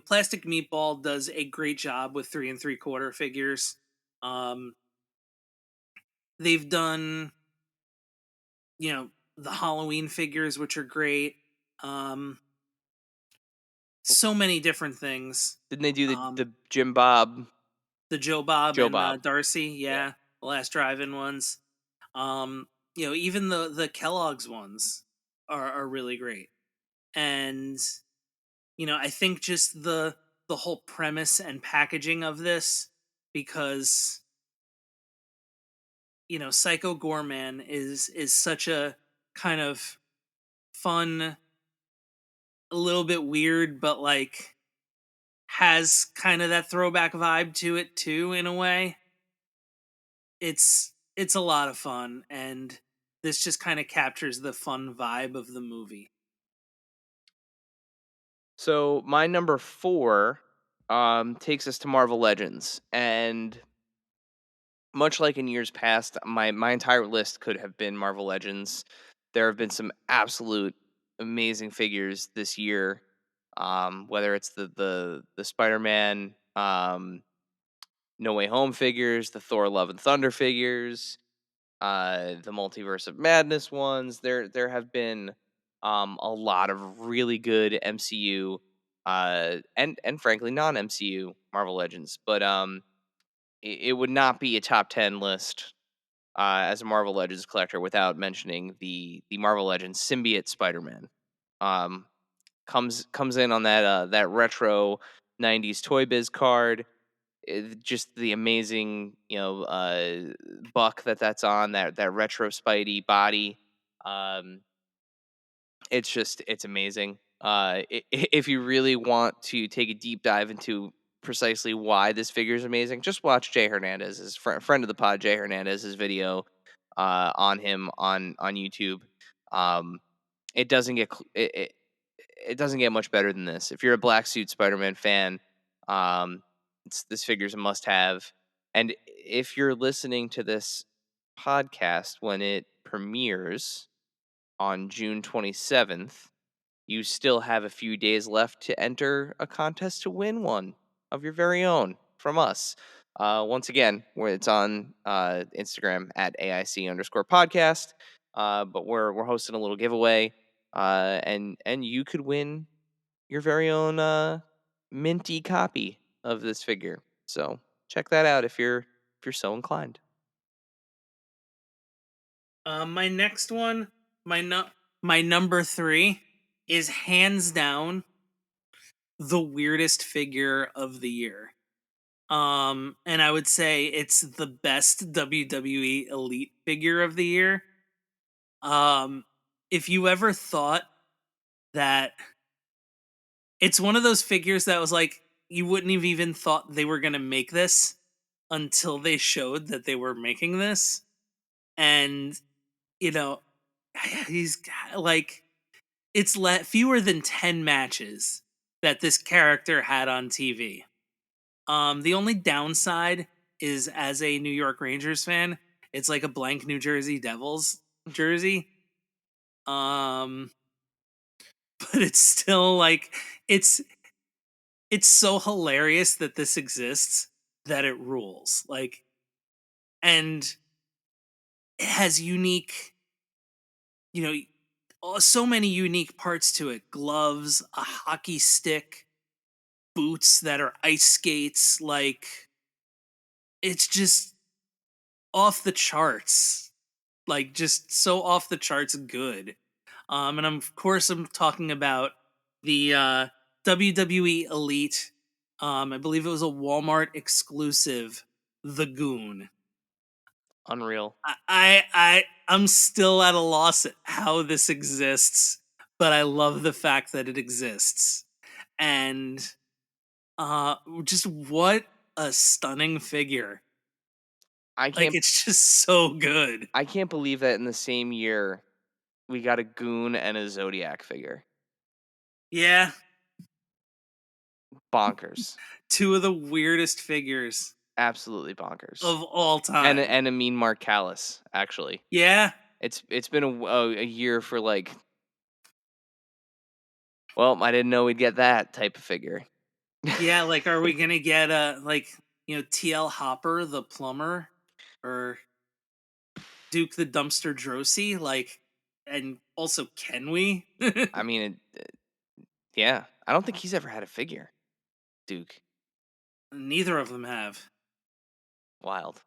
Speaker 3: Plastic Meatball does a great job with 3 3/4 figures. Um, they've done, the Halloween figures, which are great. Um, so many different things.
Speaker 4: Didn't they do the
Speaker 3: Um,
Speaker 4: the Jim Bob?
Speaker 3: the Joe Bob
Speaker 4: Joe
Speaker 3: and
Speaker 4: Bob.
Speaker 3: Darcy,
Speaker 4: Yeah.
Speaker 3: yeah, the last drive-in ones. Even the Kellogg's ones are really great. And I think just the whole premise and packaging of this, because Psycho Gorman is such a kind of fun, a little bit weird, but like has kind of that throwback vibe to it too in a way. It's a lot of fun, and this just kind of captures the fun vibe of the movie.
Speaker 4: So my number 4 takes us to Marvel Legends, and much like in years past, my entire list could have been Marvel Legends. There have been some absolute amazing figures this year. Whether it's the Spider-Man No Way Home figures, the Thor Love and Thunder figures, the Multiverse of Madness ones. There have been a lot of really good MCU and frankly non-MCU Marvel Legends, but it would not be a top 10 list as a Marvel Legends collector without mentioning the Marvel Legends symbiote Spider-Man. Um, comes in on that retro 90s Toy Biz card. Just the amazing, buck that's on that retro Spidey body. Um, it's amazing. If you really want to take a deep dive into precisely why this figure is amazing, just watch Jay Hernandez's friend of the pod, Jay Hernandez's video on him on YouTube. Um, it doesn't get it doesn't get much better than this. If you're a Black Suit Spider-Man fan, um, this figure's a must-have. And if you're listening to this podcast when it premieres on June 27th, you still have a few days left to enter a contest to win one of your very own from us. Once again, where it's on Instagram at AIC_podcast. But we're hosting a little giveaway, and you could win your very own minty copy of this figure. So check that out if you're so inclined.
Speaker 3: My next one, my number 3 is hands down the weirdest figure of the year. And I would say it's the best WWE Elite figure of the year. Um, if you ever thought that it's one of those figures that was like you wouldn't have even thought they were gonna make this until they showed that they were making this, and you know, he's like it's fewer than 10 matches that this character had on TV. The only downside is as a New York Rangers fan, it's like a blank New Jersey Devils jersey. Um, but it's still like it's it's so hilarious that this exists that it rules. Like, and it has unique, you know, so many unique parts to it. Gloves, a hockey stick, boots that are ice skates. Like, it's just off the charts. Like, just so off the charts good. And of course I'm talking about the WWE Elite. I believe it was a Walmart exclusive, The Goon.
Speaker 4: Unreal.
Speaker 3: I'm still at a loss at how this exists, but I love the fact that it exists. And just what a stunning figure.
Speaker 4: I
Speaker 3: Like,
Speaker 4: can't
Speaker 3: it's just so good.
Speaker 4: I can't believe that in the same year we got a Goon and a Zodiac figure.
Speaker 3: Yeah,
Speaker 4: Bonkers.
Speaker 3: two of the weirdest figures
Speaker 4: Absolutely bonkers.
Speaker 3: of all
Speaker 4: And
Speaker 3: time.
Speaker 4: a mean Mark Callis, actually.
Speaker 3: Yeah,
Speaker 4: It's been a year for like, well, I didn't know we'd get that type of figure.
Speaker 3: yeah. Like, are we gonna get TL Hopper the plumber, or Duke the dumpster Drosy? Like, and also, can we?
Speaker 4: I mean, yeah. I don't think he's ever had a figure, Duke.
Speaker 3: Neither of them have.
Speaker 4: Wild.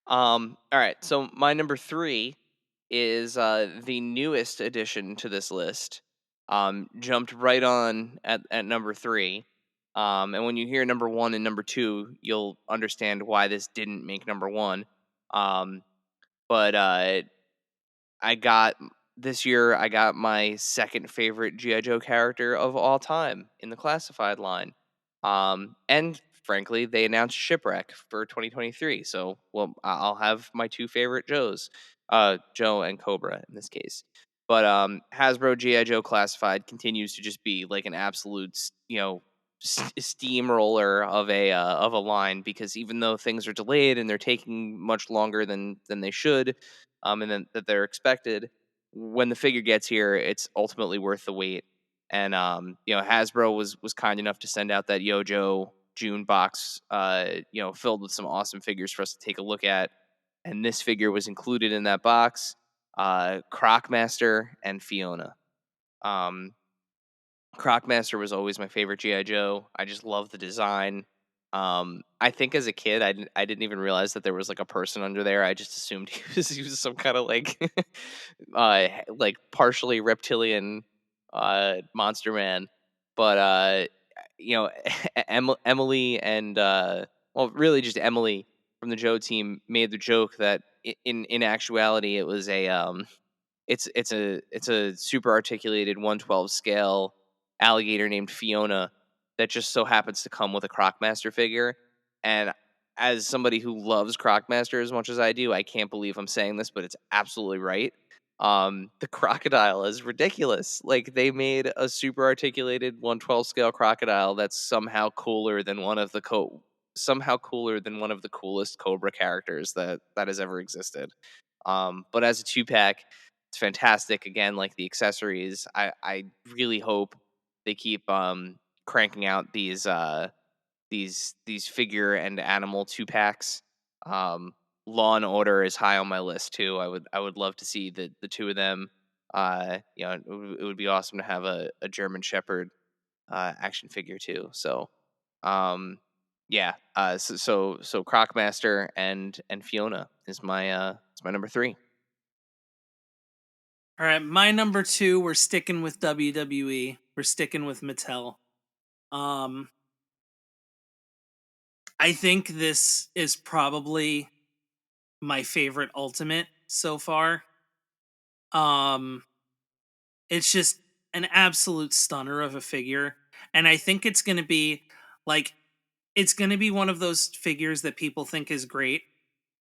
Speaker 4: All right. So my number 3 is the newest addition to this list. Jumped right on at number 3. And when you hear number 1 and number 2, you'll understand why this didn't make number 1. Um, but I got this year. I got my second favorite GI Joe character of all time in the classified line. And frankly, they announced Shipwreck for 2023. So, well, I'll have my two favorite Joes, Joe and Cobra in this case. But Hasbro GI Joe Classified continues to just be like an absolute, steamroller of a line, because even though things are delayed and they're taking much longer than they should, and then that they're expected, when the figure gets here, it's ultimately worth the wait. And Hasbro was kind enough to send out that Yojo June box, filled with some awesome figures for us to take a look at. And this figure was included in that box, Crocmaster and Fiona. Um, Crocmaster was always my favorite GI Joe. I just love the design. I think as a kid, I didn't even realize that there was like a person under there. I just assumed he was some kind of like like partially reptilian monster man. But Emily and well, really just Emily from the Joe team made the joke that in actuality it was it's a super articulated 112 scale alligator named Fiona that just so happens to come with a Crocmaster figure. And as somebody who loves Crocmaster as much as I do, I can't believe I'm saying this, but it's absolutely right. The crocodile is ridiculous. Like, they made a super articulated 112 scale crocodile that's somehow cooler than one of the coolest Cobra characters that has ever existed. But as a 2-pack, it's fantastic. Again, like the accessories, I really hope they keep cranking out these figure and animal 2-packs. Law and Order is high on my list too. I would love to see the two of them. It would be awesome to have a German Shepherd action figure too. So, yeah. So Crocmaster and Fiona is my number 3.
Speaker 3: All right, my number 2, we're sticking with WWE. We're sticking with Mattel. Um, I think this is probably my favorite Ultimate so far. Um, it's just an absolute stunner of a figure. And I think it's going to be like, it's going to be one of those figures that people think is great,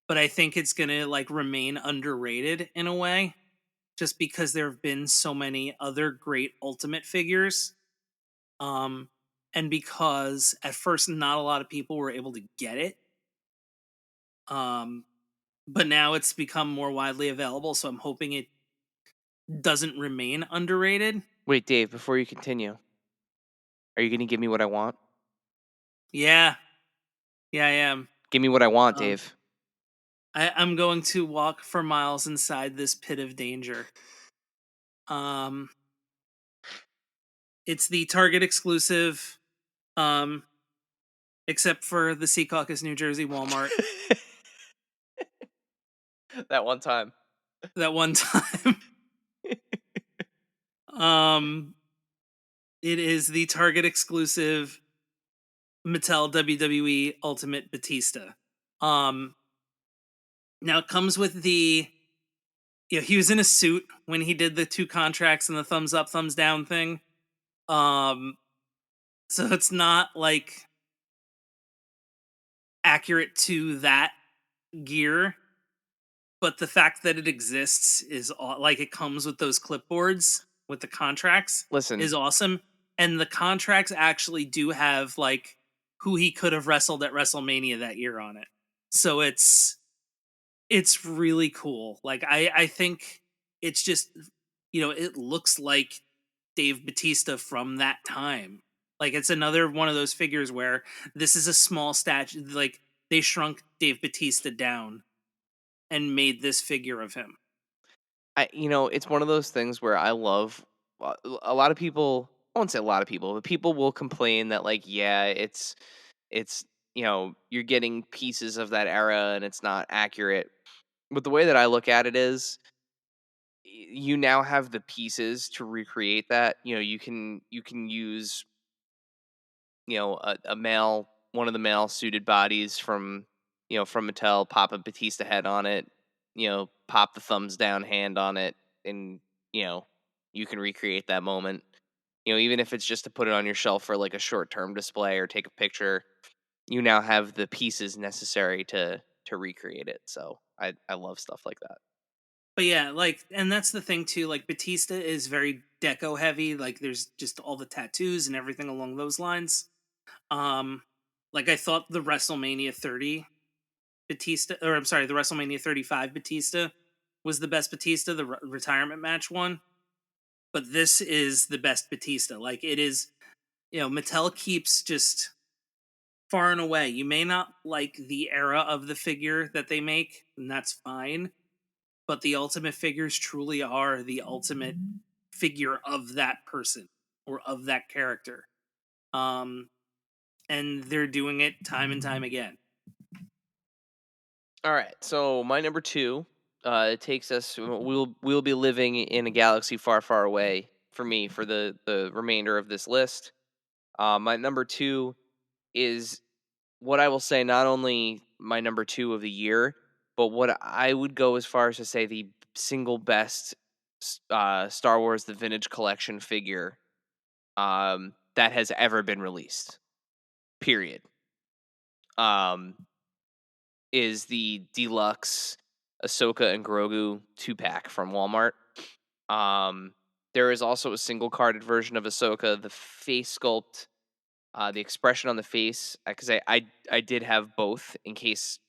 Speaker 3: but I think it's going to like remain underrated in a way, just because there have been so many other great Ultimate figures. Um, and because at first not a lot of people were able to get it. Um, but now it's become more widely available, so I'm hoping it doesn't remain underrated.
Speaker 4: Wait, Dave, before you continue, are you going to give me what I want?
Speaker 3: Yeah, yeah, I am.
Speaker 4: Give me what I want,
Speaker 3: Um,
Speaker 4: Dave.
Speaker 3: I'm going to walk for miles inside this pit of danger. Um, it's the Target exclusive, um, except for the Secaucus, New Jersey Walmart.
Speaker 4: That one time.
Speaker 3: That one time. um, it is the Target exclusive Mattel WWE Ultimate Batista. Um, Now it comes with he was in a suit when he did the 2 contracts and the thumbs up, thumbs down thing. Um, so it's not like accurate to that gear, but the fact that it exists is like it comes with those clipboards with the contracts
Speaker 4: Listen,
Speaker 3: is awesome. And the contracts actually do have like who he could have wrestled at WrestleMania that year on it. So it's really cool. Like I think it's just it looks like Dave Batista from that time. Like it's another one of those figures where this is a small statue. Like they shrunk Dave Batista down and made this figure of him.
Speaker 4: it's one of those things where I love a lot of people. I won't say a lot of people, but people will complain that like, yeah, it's you're getting pieces of that era and it's not accurate. But the way that I look at it is, you now have the pieces to recreate that. You can use a male one of the male suited bodies from Mattel, pop a Batista head on it, pop the thumbs down hand on it, and you know you can recreate that moment. Even if it's just to put it on your shelf for like a short term display or take a picture, you now have the pieces necessary to recreate it. So I love stuff like that.
Speaker 3: But yeah, like, and that's the thing too. Like Batista is very deco heavy. Like there's just all the tattoos and everything along those lines. Um, like I thought the WrestleMania 30 Batista, or I'm sorry, the WrestleMania 35 Batista was the best Batista, the retirement match one. But this is the best Batista. Like it is, Mattel keeps just far and away. You may not like the era of the figure that they make, and that's fine. But the ultimate figures truly are the ultimate figure of that person or of that character. Um, and they're doing it time and time again.
Speaker 4: All right, so my number two, it takes us. We'll be living in a galaxy far, far away for me for the remainder of this list. My number two is what I will say, not only my number two of the year, but what I would go as far as to say the single best Star Wars The Vintage Collection figure that has ever been released. Period. Um, is the deluxe Ahsoka and Grogu 2-pack from Walmart. There is also a single carded version of Ahsoka. The face sculpt, the expression on the face, because I did have both in case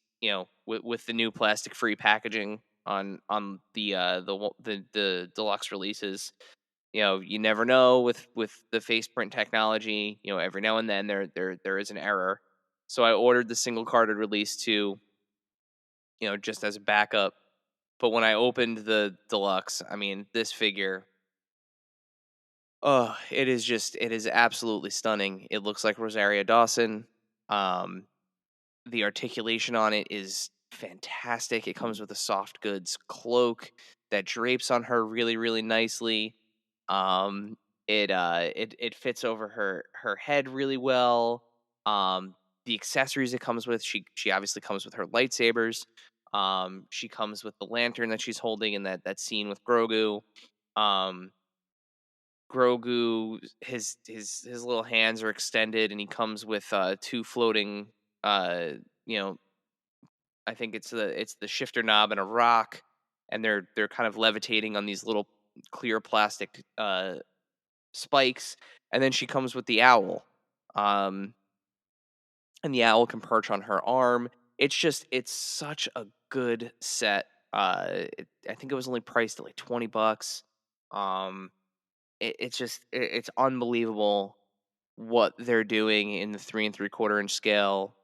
Speaker 4: with the new plastic free packaging on the deluxe releases. You never know with the face print technology. Every now and then there is an error. So I ordered the single carded release too, just as a backup. But when I opened the deluxe, I mean, this figure, oh, it is absolutely stunning. It looks like Rosario Dawson. Um, the articulation on it is fantastic. It comes with a soft goods cloak that drapes on her really, really nicely. Um, it fits over her head really well. The accessories it comes with, she obviously comes with her lightsabers. She comes with the lantern that she's holding in that scene with Grogu. Um, Grogu, his little hands are extended, and he comes with 2 floating, uh, you know, I think it's the shifter knob and a rock, and they're kind of levitating on these little clear plastic spikes, and then she comes with the owl, um, and the owl can perch on her arm. It's such a good set. I think it was only priced at like $20. Um, it's unbelievable what they're doing in the 3 3/4 inch scale,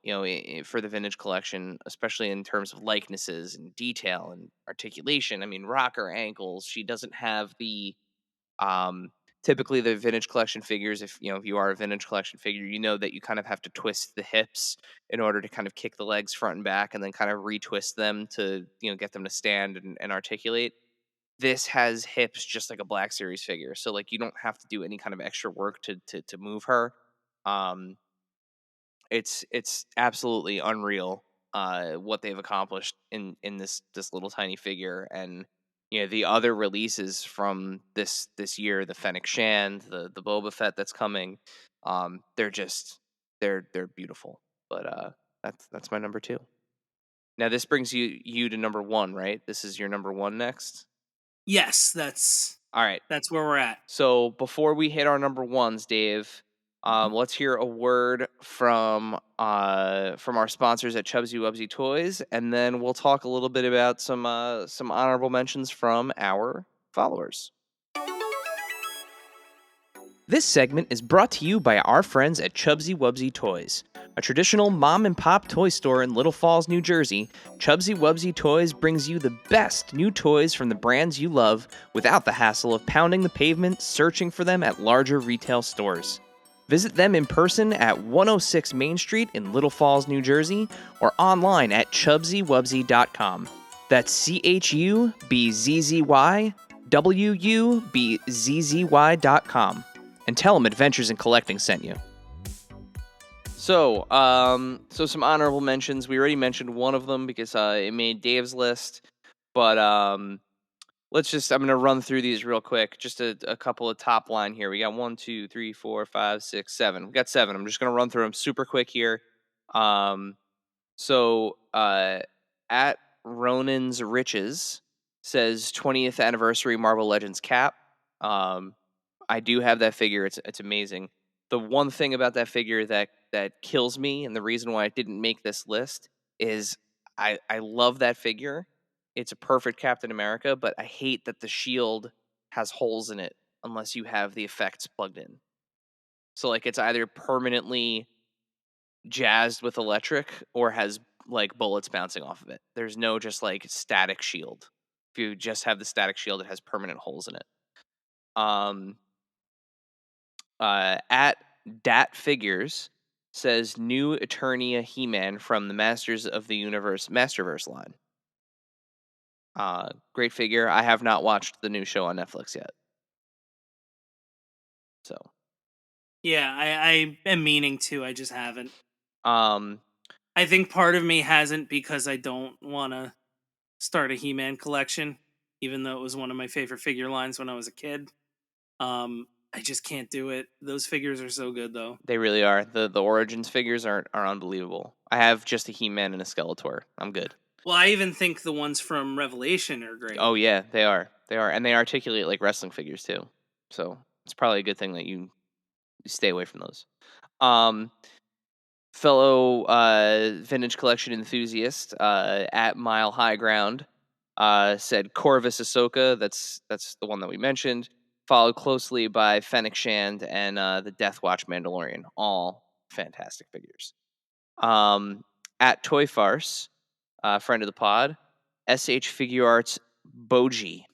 Speaker 4: for the vintage collection, especially in terms of likenesses and detail and articulation. I mean, rocker ankles. She doesn't have the um typically the vintage collection figures. If you are a vintage collection figure, you know that you kind of have to twist the hips in order to kind of kick the legs front and back, and then kind of retwist them to get them to stand and articulate. This has hips just like a Black Series figure, so, like, you don't have to do any kind of extra work to move her. Um, it's absolutely unreal, what they've accomplished in this little tiny figure. And the other releases from this year, the Fennec Shand, the Boba Fett that's coming, they're just they're beautiful. But that's my number 2. Now this brings you to number 1, right? This is your number 1 next.
Speaker 3: Yes, that's
Speaker 4: All right.
Speaker 3: where we're at.
Speaker 4: So before we hit our number 1s, Dave, let's hear a word from our sponsors at Chubsy Wubsy Toys, and then we'll talk a little bit about some honorable mentions from our followers. This segment is brought to you by our friends at Chubsy Wubsy Toys. A traditional mom-and-pop toy store in Little Falls, New Jersey, Chubsy Wubsy Toys brings you the best new toys from the brands you love without the hassle of pounding the pavement searching for them at larger retail stores. Visit them in person at 106 Main Street in Little Falls, New Jersey, or online at chubsywubsy.com. That's CHUBZYWUBZZY.com. And tell them Adventures in Collecting sent you. So some honorable mentions. We already mentioned one of them because it made Dave's list, but I'm going to run through these real quick. Just a couple of top line here. We got 1, 2, 3, 4, 5, 6, 7. We got 7. I'm just going to run through them super quick here. So at Ronan's Riches says 20th anniversary Marvel Legends cap. I do have that figure. It's amazing. The one thing about that figure that kills me, and the reason why I didn't make this list, is I love that figure. It's a perfect Captain America, but I hate that the shield has holes in it unless you have the effects plugged in. So, like, it's either permanently jazzed with electric or has like bullets bouncing off of it. There's no just like static shield. If you just have the static shield, it has permanent holes in it. At Dat Figures says new Eternia He-Man from the Masters of the Universe Masterverse line. Great figure. I have not watched the new show on Netflix yet. So.
Speaker 3: Yeah, I am meaning to. I just haven't.
Speaker 4: Um,
Speaker 3: I think part of me hasn't because I don't want to start a He-Man collection, even though it was one of my favorite figure lines when I was a kid. I just can't do it. Those figures are so good, though.
Speaker 4: They really are. The Origins figures are unbelievable. I have just a He-Man and a Skeletor. I'm good.
Speaker 3: Well, I even think the ones from Revelation are great.
Speaker 4: Oh yeah, they are. They are, and they articulate like wrestling figures too. So it's probably a good thing that you stay away from those. Fellow vintage collection enthusiast at Mile High Ground said Corvus Ahsoka. That's the one that we mentioned. Followed closely by Fennec Shand and the Death Watch Mandalorian. All fantastic figures. At Toy Farce, friend of the pod, SH Figure Arts Boji.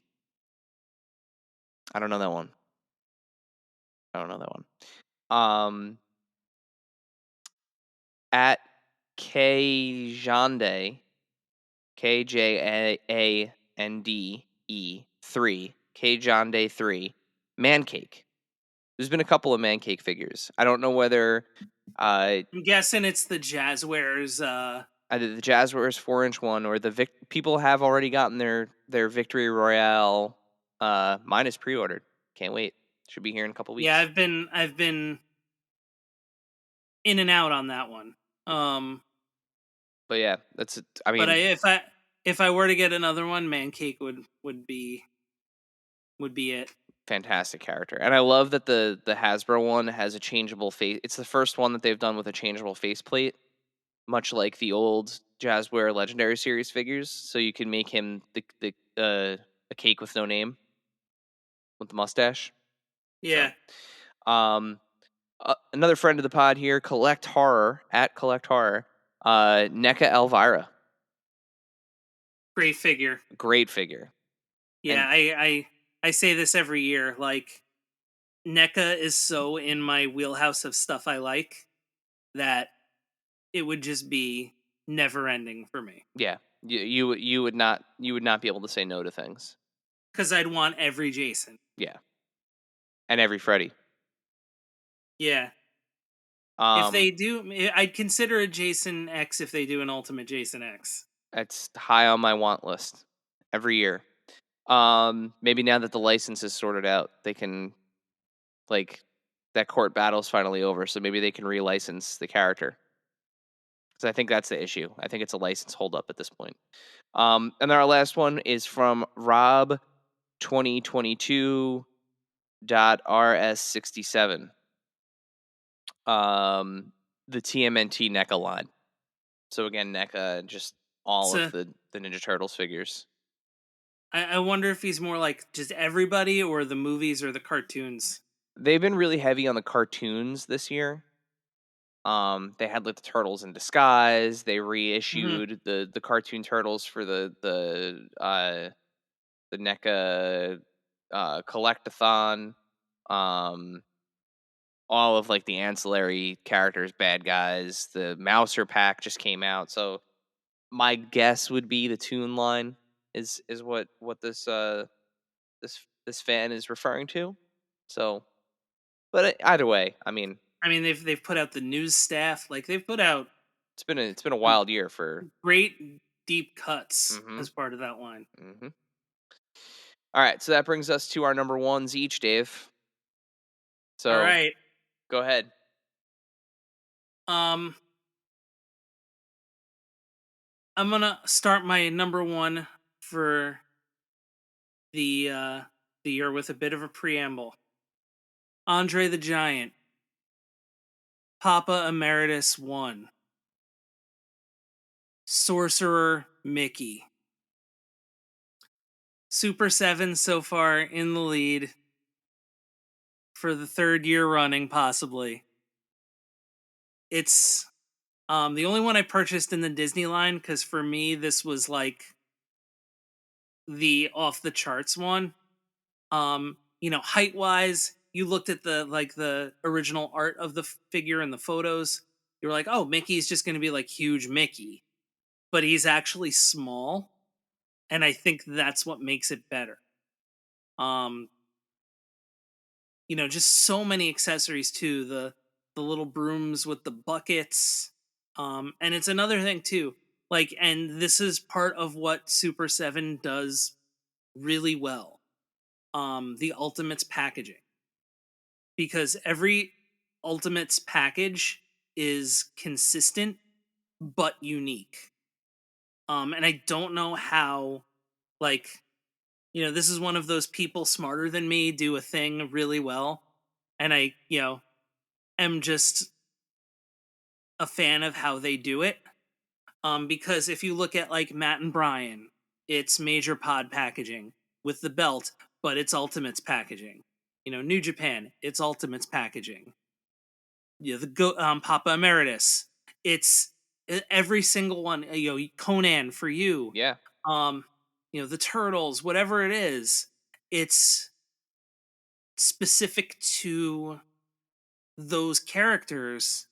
Speaker 4: I don't know that one. At Kjande, KJANDE3, Kjande 3, Man Cake. There's been a couple of Man Cake figures. I don't know whether
Speaker 3: I'm guessing it's the Jazzwares.
Speaker 4: Either the Jazzwares 4-inch one or the people have already gotten their Victory Royale. Mine is pre-ordered. Can't wait. Should be here in a couple weeks.
Speaker 3: Yeah, I've been in and out on that one.
Speaker 4: But yeah, that's it. I
Speaker 3: But
Speaker 4: mean,
Speaker 3: if I were to get another one, Man Cake would be it.
Speaker 4: fantastic character. And I love that the Hasbro one has a changeable face. It's the first one that they've done with a changeable faceplate, much like the old Jazzware Legendary Series figures. So you can make him the a cake with no name with the mustache.
Speaker 3: Yeah.
Speaker 4: So, another friend of the pod here, Collect Horror at Collect Horror, NECA Elvira,
Speaker 3: Great figure.
Speaker 4: great figure.
Speaker 3: Yeah,
Speaker 4: And
Speaker 3: I say this every year. Like, NECA is so in my wheelhouse of stuff I like that it would just be never ending for me.
Speaker 4: yeah, you would not be able to say no to things.
Speaker 3: Because I'd want every Jason.
Speaker 4: Yeah, and every Freddy.
Speaker 3: Yeah. If they do, I'd consider a Jason X if they do an Ultimate Jason X.
Speaker 4: That's high on my want list every year. Maybe now that the license is sorted out, they can, like, that court battle's finally over, so maybe they can relicense the character. Because I think that's the issue. I think it's a license holdup at this point. And then our last one is from Rob 2022.rs67. The TMNT NECA line. So again, NECA, just all of
Speaker 3: So
Speaker 4: the Ninja Turtles figures.
Speaker 3: I wonder if he's more like just everybody or the movies or the cartoons.
Speaker 4: They've been really heavy on the cartoons this year. They had like the Turtles in Disguise. They reissued the cartoon Turtles for the NECA collectathon. All of like the ancillary characters, bad guys. The Mouser pack just came out, so my guess would be the Toon line is what this fan is referring to. So, but either way, I mean,
Speaker 3: They've put out the news staff, like they've put out
Speaker 4: it's been a wild year for.
Speaker 3: great deep cuts
Speaker 4: Mm-hmm.
Speaker 3: as part of that line.
Speaker 4: Mm-hmm. All right, so that brings us to our number ones each, Dave. So,
Speaker 3: All right.
Speaker 4: go ahead.
Speaker 3: I'm gonna start my number one for the year with a bit of a preamble. Andre the Giant, Papa Emeritus 1, Sorcerer Mickey. Super 7 so far in the lead for the third year running, possibly. It's the only one I purchased in the Disney line, because for me, this was like the off the charts one. Height wise, you looked at the original art of the figure and the photos. You were like, oh, Mickey's just going to be like huge Mickey, but he's actually small, and I think that's what makes it better. Just so many accessories too. The little brooms with the buckets. And it's another thing too. Like, and this is part of what Super 7 does really well. The Ultimates packaging. Because every Ultimates package is consistent but unique. And I don't know how, like, this is one of those people smarter than me do a thing really well. And I, am just a fan of how they do it. Because if you look at like Matt and Brian, it's major pod packaging with the belt, but it's Ultimates packaging. New Japan, it's Ultimates packaging. Papa Emeritus, it's every single one. Conan for you.
Speaker 4: Yeah.
Speaker 3: The Turtles, whatever it is, it's specific to those characters,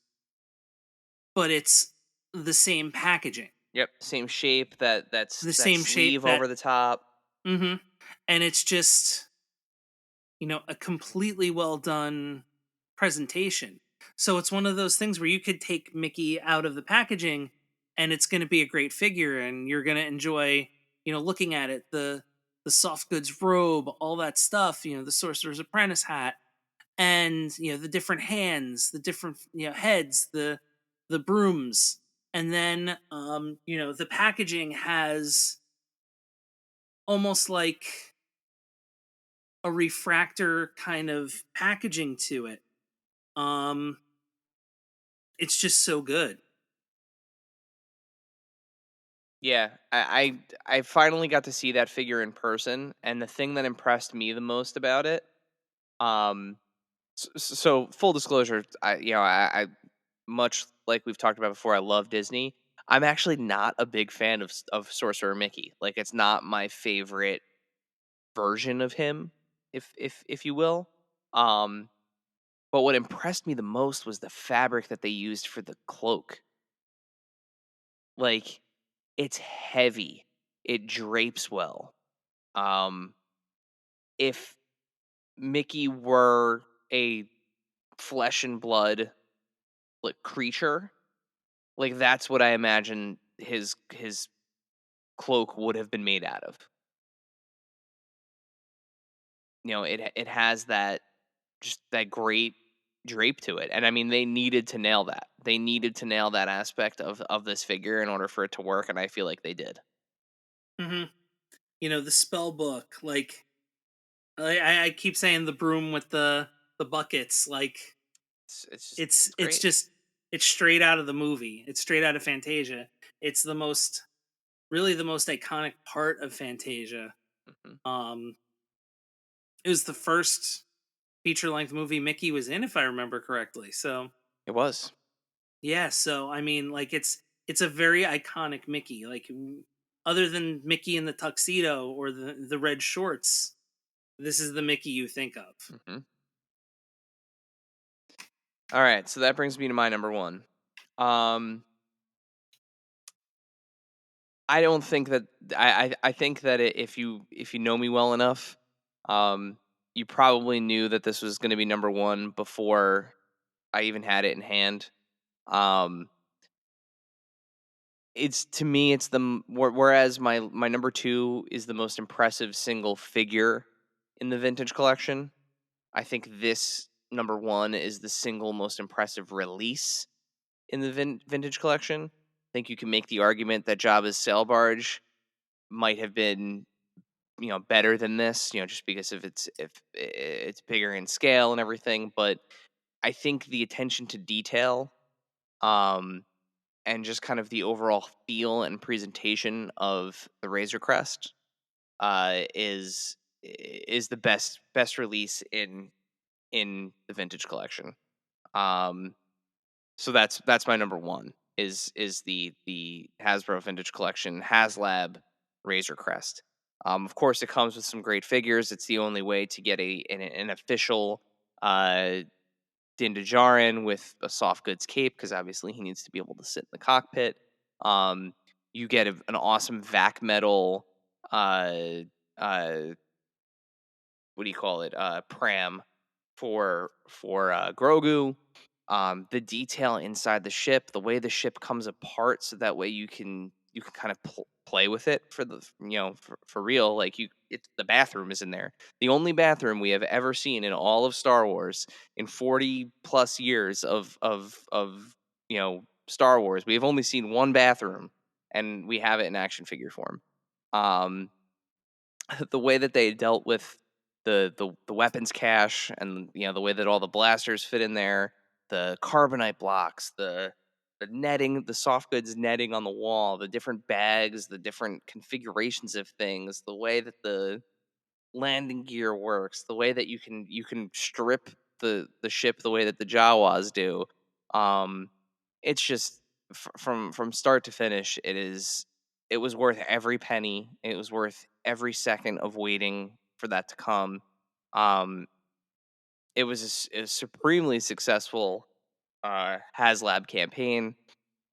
Speaker 3: but it's the same packaging.
Speaker 4: Yep. Same shape. That's
Speaker 3: The same
Speaker 4: sleeve
Speaker 3: shape that,
Speaker 4: over the top.
Speaker 3: and it's just a completely well done presentation. So it's one of those things where you could take Mickey out of the packaging and it's going to be a great figure and you're going to enjoy looking at it. soft goods robe, all that stuff, the sorcerer's apprentice hat, and the different hands, the different heads, the brooms, and then the packaging has almost like a refractor kind of packaging to it. um it's just so good.
Speaker 4: Yeah, I finally got to see that figure in person, and the thing that impressed me the most about it, um, so full disclosure, I much like we've talked about before, I love Disney. I'm actually not a big fan of Sorcerer Mickey. Like, it's not my favorite version of him, if you will. Um, but what impressed me the most was the fabric that they used for the cloak. Like, it's heavy. It drapes well. Um, if Mickey were a flesh and blood like creature, like that's what I imagine his cloak would have been made out of. It has that, just that great drape to it. And I mean, they needed to nail that. They needed to nail that aspect of this figure in order for it to work, and I feel like they did.
Speaker 3: hmm the spell book, like I keep saying the broom with the buckets, like
Speaker 4: It's
Speaker 3: it's
Speaker 4: great.
Speaker 3: just it's straight out of the movie. It's straight out of Fantasia. It's really the most iconic part of Fantasia.
Speaker 4: Mhm.
Speaker 3: Um, it was the first feature length movie Mickey was in, if I remember correctly. So
Speaker 4: It was.
Speaker 3: yeah, so I mean, like it's a very iconic Mickey. Like other than Mickey in the tuxedo or the red shorts, this is the Mickey you think of.
Speaker 4: Mhm. All right, so that brings me to my number one. Um, I don't think that I think that if you know me well enough, um, you probably knew that this was going to be number one before I even had it in hand. Um, it's to me, it's whereas my number two is the most impressive single figure in the vintage collection. I think this number one is the single most impressive release in the vintage collection. I think you can make the argument that Jabba's sail barge might have been, better than this, just because of it's bigger in scale and everything. But I think the attention to detail, um, and just kind of the overall feel and presentation of the Razor Crest, is the best release in the vintage collection. Um, so that's my number one is the Hasbro Vintage Collection HasLab Razor Crest. Of course, it comes with some great figures. It's the only way to get an official uh, Din Djarin with a soft goods cape, because obviously he needs to be able to sit in the cockpit. Um, you get an awesome vac metal, uh, uh, what do you call it? Pram for Grogu. The detail inside the ship, the way the ship comes apart, so that way you can kind of play with it for for real. Like the bathroom is in there. The only bathroom we have ever seen in all of Star Wars in 40 plus years of Star Wars. We have only seen one bathroom, and we have it in action figure form. Um, the way that they dealt with the weapons cache, and the way that all the blasters fit in there, the carbonite blocks, the netting, the soft goods netting on the wall, the different bags, the different configurations of things, the way that the landing gear works, the way that you can strip the ship the way that the Jawas do. Um, it's just from start to finish, it was worth every penny. It was worth every second of waiting for that to come. Um, it was a supremely successful HasLab campaign,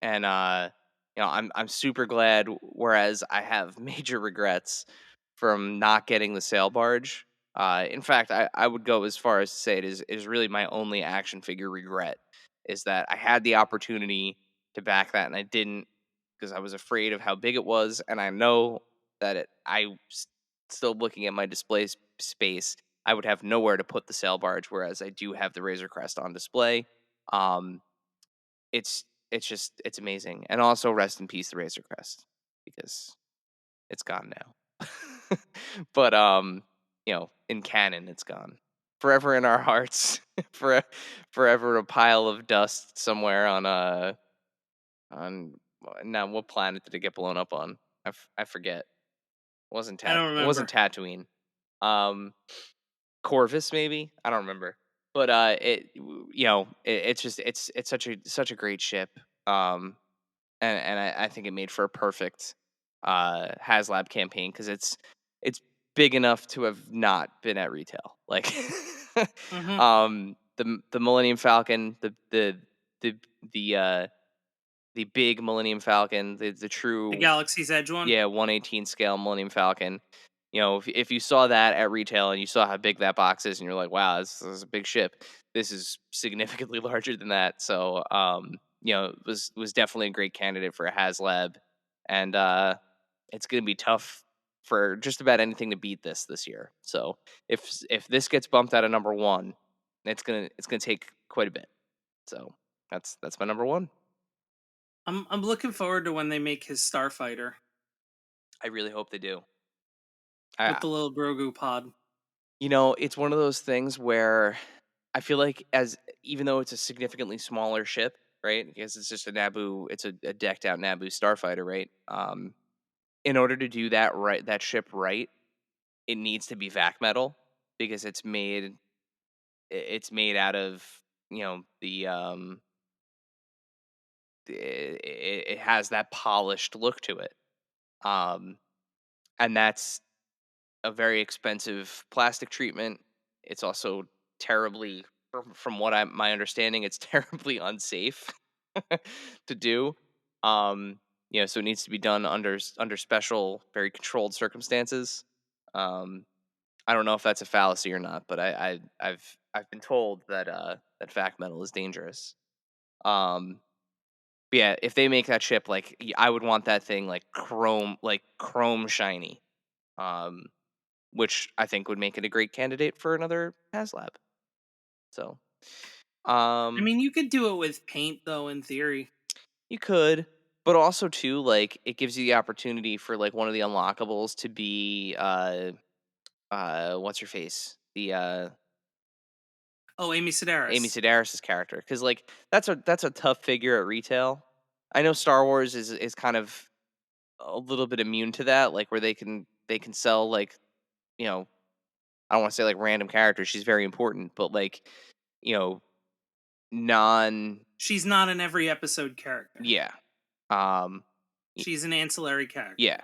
Speaker 4: and I'm super glad. Whereas I have major regrets from not getting the sail barge. In fact, I would go as far as to say it is really my only action figure regret, is that I had the opportunity to back that and I didn't, because I was afraid of how big it was, and I know that still looking at my display space, I would have nowhere to put the sail barge, whereas I do have the Razor Crest on display. Um, it's amazing. And also rest in peace the Razor Crest, because it's gone now. But in canon it's gone. Forever in our hearts. For forever a pile of dust somewhere on now what planet did it get blown up on? I forget.
Speaker 3: I don't
Speaker 4: It wasn't
Speaker 3: remember.
Speaker 4: Tatooine. Um Corvus maybe? I don't remember. But it's just it's such a great ship. And I think it made for a perfect HasLab campaign, because it's big enough to have not been at retail. Like
Speaker 3: Hmm.
Speaker 4: the Millennium Falcon, the the uh the big Millennium Falcon, the
Speaker 3: The
Speaker 4: true,
Speaker 3: Galaxy's Edge one.
Speaker 4: yeah, 1/18 scale Millennium Falcon. If you saw that at retail and you saw how big that box is, and you're like, wow, this is a big ship. This is significantly larger than that. So, it was definitely a great candidate for a HasLab, and it's going to be tough for just about anything to beat this year. So, if this gets bumped out of number one, it's gonna take quite a bit. So that's my number one.
Speaker 3: I'm looking forward to when they make his Starfighter
Speaker 4: I really hope they do.
Speaker 3: with
Speaker 4: I,
Speaker 3: the little Grogu pod.
Speaker 4: it's one of those things where I feel like, as even though it's a significantly smaller ship, right? Because it's just a decked out Naboo starfighter, right? In order to do that ship right, it needs to be vac metal, because it's made out of, it has that polished look to it. Um, and that's a very expensive plastic treatment. It's also terribly, from what my understanding, it's terribly unsafe to do. So it needs to be done under special, very controlled circumstances. Um, I don't know if that's a fallacy or not, but I've been told that vac metal is dangerous. Um, but yeah, if they make that ship, like, I would want that thing like chrome shiny. Um, which I think would make it a great candidate for another HasLab. So,
Speaker 3: I
Speaker 4: um,
Speaker 3: mean, you could do it with paint, though, in theory.
Speaker 4: you could, but also too, like, it gives you the opportunity for, like, one of the unlockables to be what's her face, the
Speaker 3: Oh, Amy
Speaker 4: Amy
Speaker 3: Sedaris.
Speaker 4: Sedaris' character, because, like, that's a tough figure at retail. I know Star Wars is kind of a little bit immune to that, like, where they can sell, like, you know I don't want to say like random characters. She's very important, but, like, you know non
Speaker 3: She's not an every episode character.
Speaker 4: yeah. Um, y-
Speaker 3: She's an ancillary character.
Speaker 4: yeah.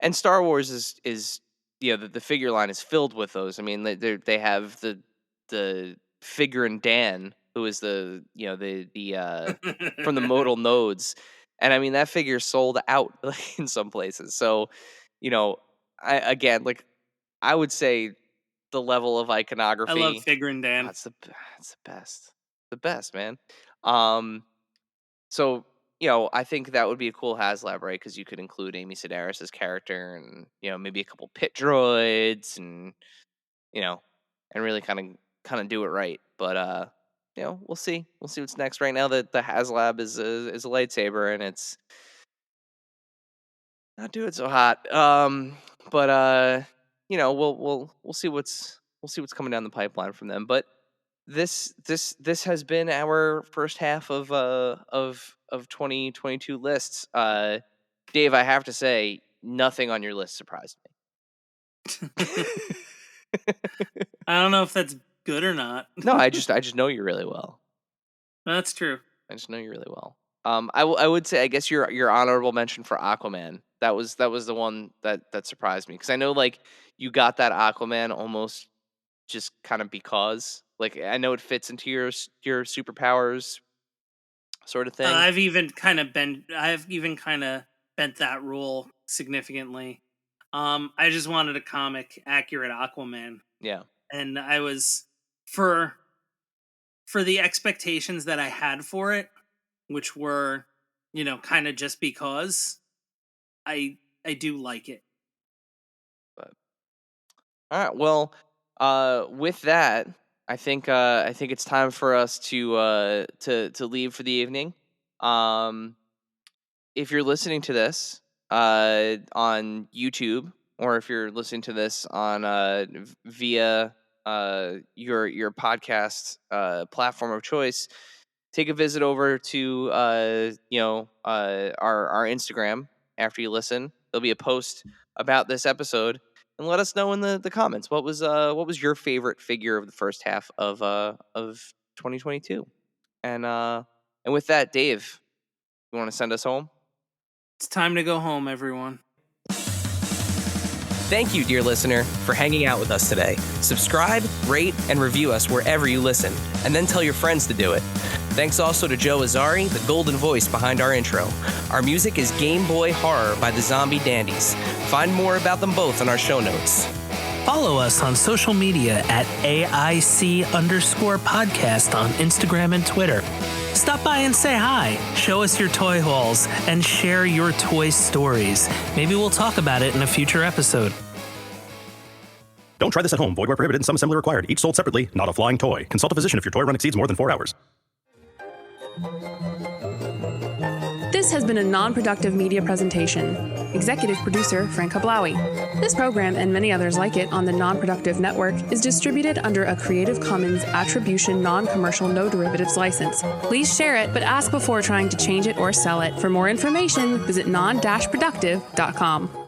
Speaker 4: And Star Wars is the figure line is filled with those. I mean, they have the figure in Dan, who is the from the modal nodes, and I mean that figure sold out like, in some places. So, you know, I again, like, I would say the level of
Speaker 3: I love
Speaker 4: iconography.
Speaker 3: Figurin'
Speaker 4: Oh,
Speaker 3: Dan.
Speaker 4: it's the best, man. Um, So, I think that would be a cool HasLab, right? Because you could include Amy Sedaris' character, and, maybe a couple pit droids, and, you know, and really kind of do it right. But we'll see. We'll see what's next. Right now, the HasLab is a lightsaber, and it's not doing so hot. But we'll see what's coming down the pipeline from them. But this has been our first half of 2022 lists. Dave, I have to say, nothing on your list surprised me.
Speaker 3: I don't know if that's good or not.
Speaker 4: No, I just know you really well.
Speaker 3: That's true.
Speaker 4: I just know you really well. I would say, I guess, your honorable mention for Aquaman. That was the one that surprised me, because I know, like, you got that Aquaman almost just kind of because, like, I know it fits into your superpowers sort of thing.
Speaker 3: I've even kind of bent that rule significantly. I just wanted a comic accurate Aquaman,
Speaker 4: Yeah.
Speaker 3: and I was for for the expectations that I had for it, which were, kind of just because I do like it.
Speaker 4: All right. Well, with that, I think it's time for us to leave for the evening. Um, if you're listening to this on YouTube, or if you're listening to this on via your podcast platform of choice, take a visit over to our Instagram after you listen. There'll be a post about this episode, and let us know in the comments what was your favorite figure of the first half of 2022. And with that, Dave, you want to send us home?
Speaker 3: It's time to go home, everyone.
Speaker 2: Thank you, dear listener, for hanging out with us today. Subscribe, rate, and review us wherever you listen, and then tell your friends to do it. Thanks also to Joe Azari, the golden voice behind our intro. Our music is Game Boy Horror by the Zombie Dandies. Find more about them both in our show notes.
Speaker 5: Follow us on social media at AIC_podcast on Instagram and Twitter. Stop by and say hi, show us your toy hauls, and share your toy stories. Maybe we'll talk about it in a future episode.
Speaker 1: Don't try this at home. Void where prohibited and some assembly required. Each sold separately, not a flying toy. Consult a physician if your toy run exceeds more than 4 hours.
Speaker 6: This has been a non-productive media presentation. Executive producer, Frank Hablawi. This program and many others like it on the Non-Productive Network is distributed under a Creative Commons Attribution Non-Commercial No Derivatives license. Please share it, but ask before trying to change it or sell it. For more information, visit non-productive.com.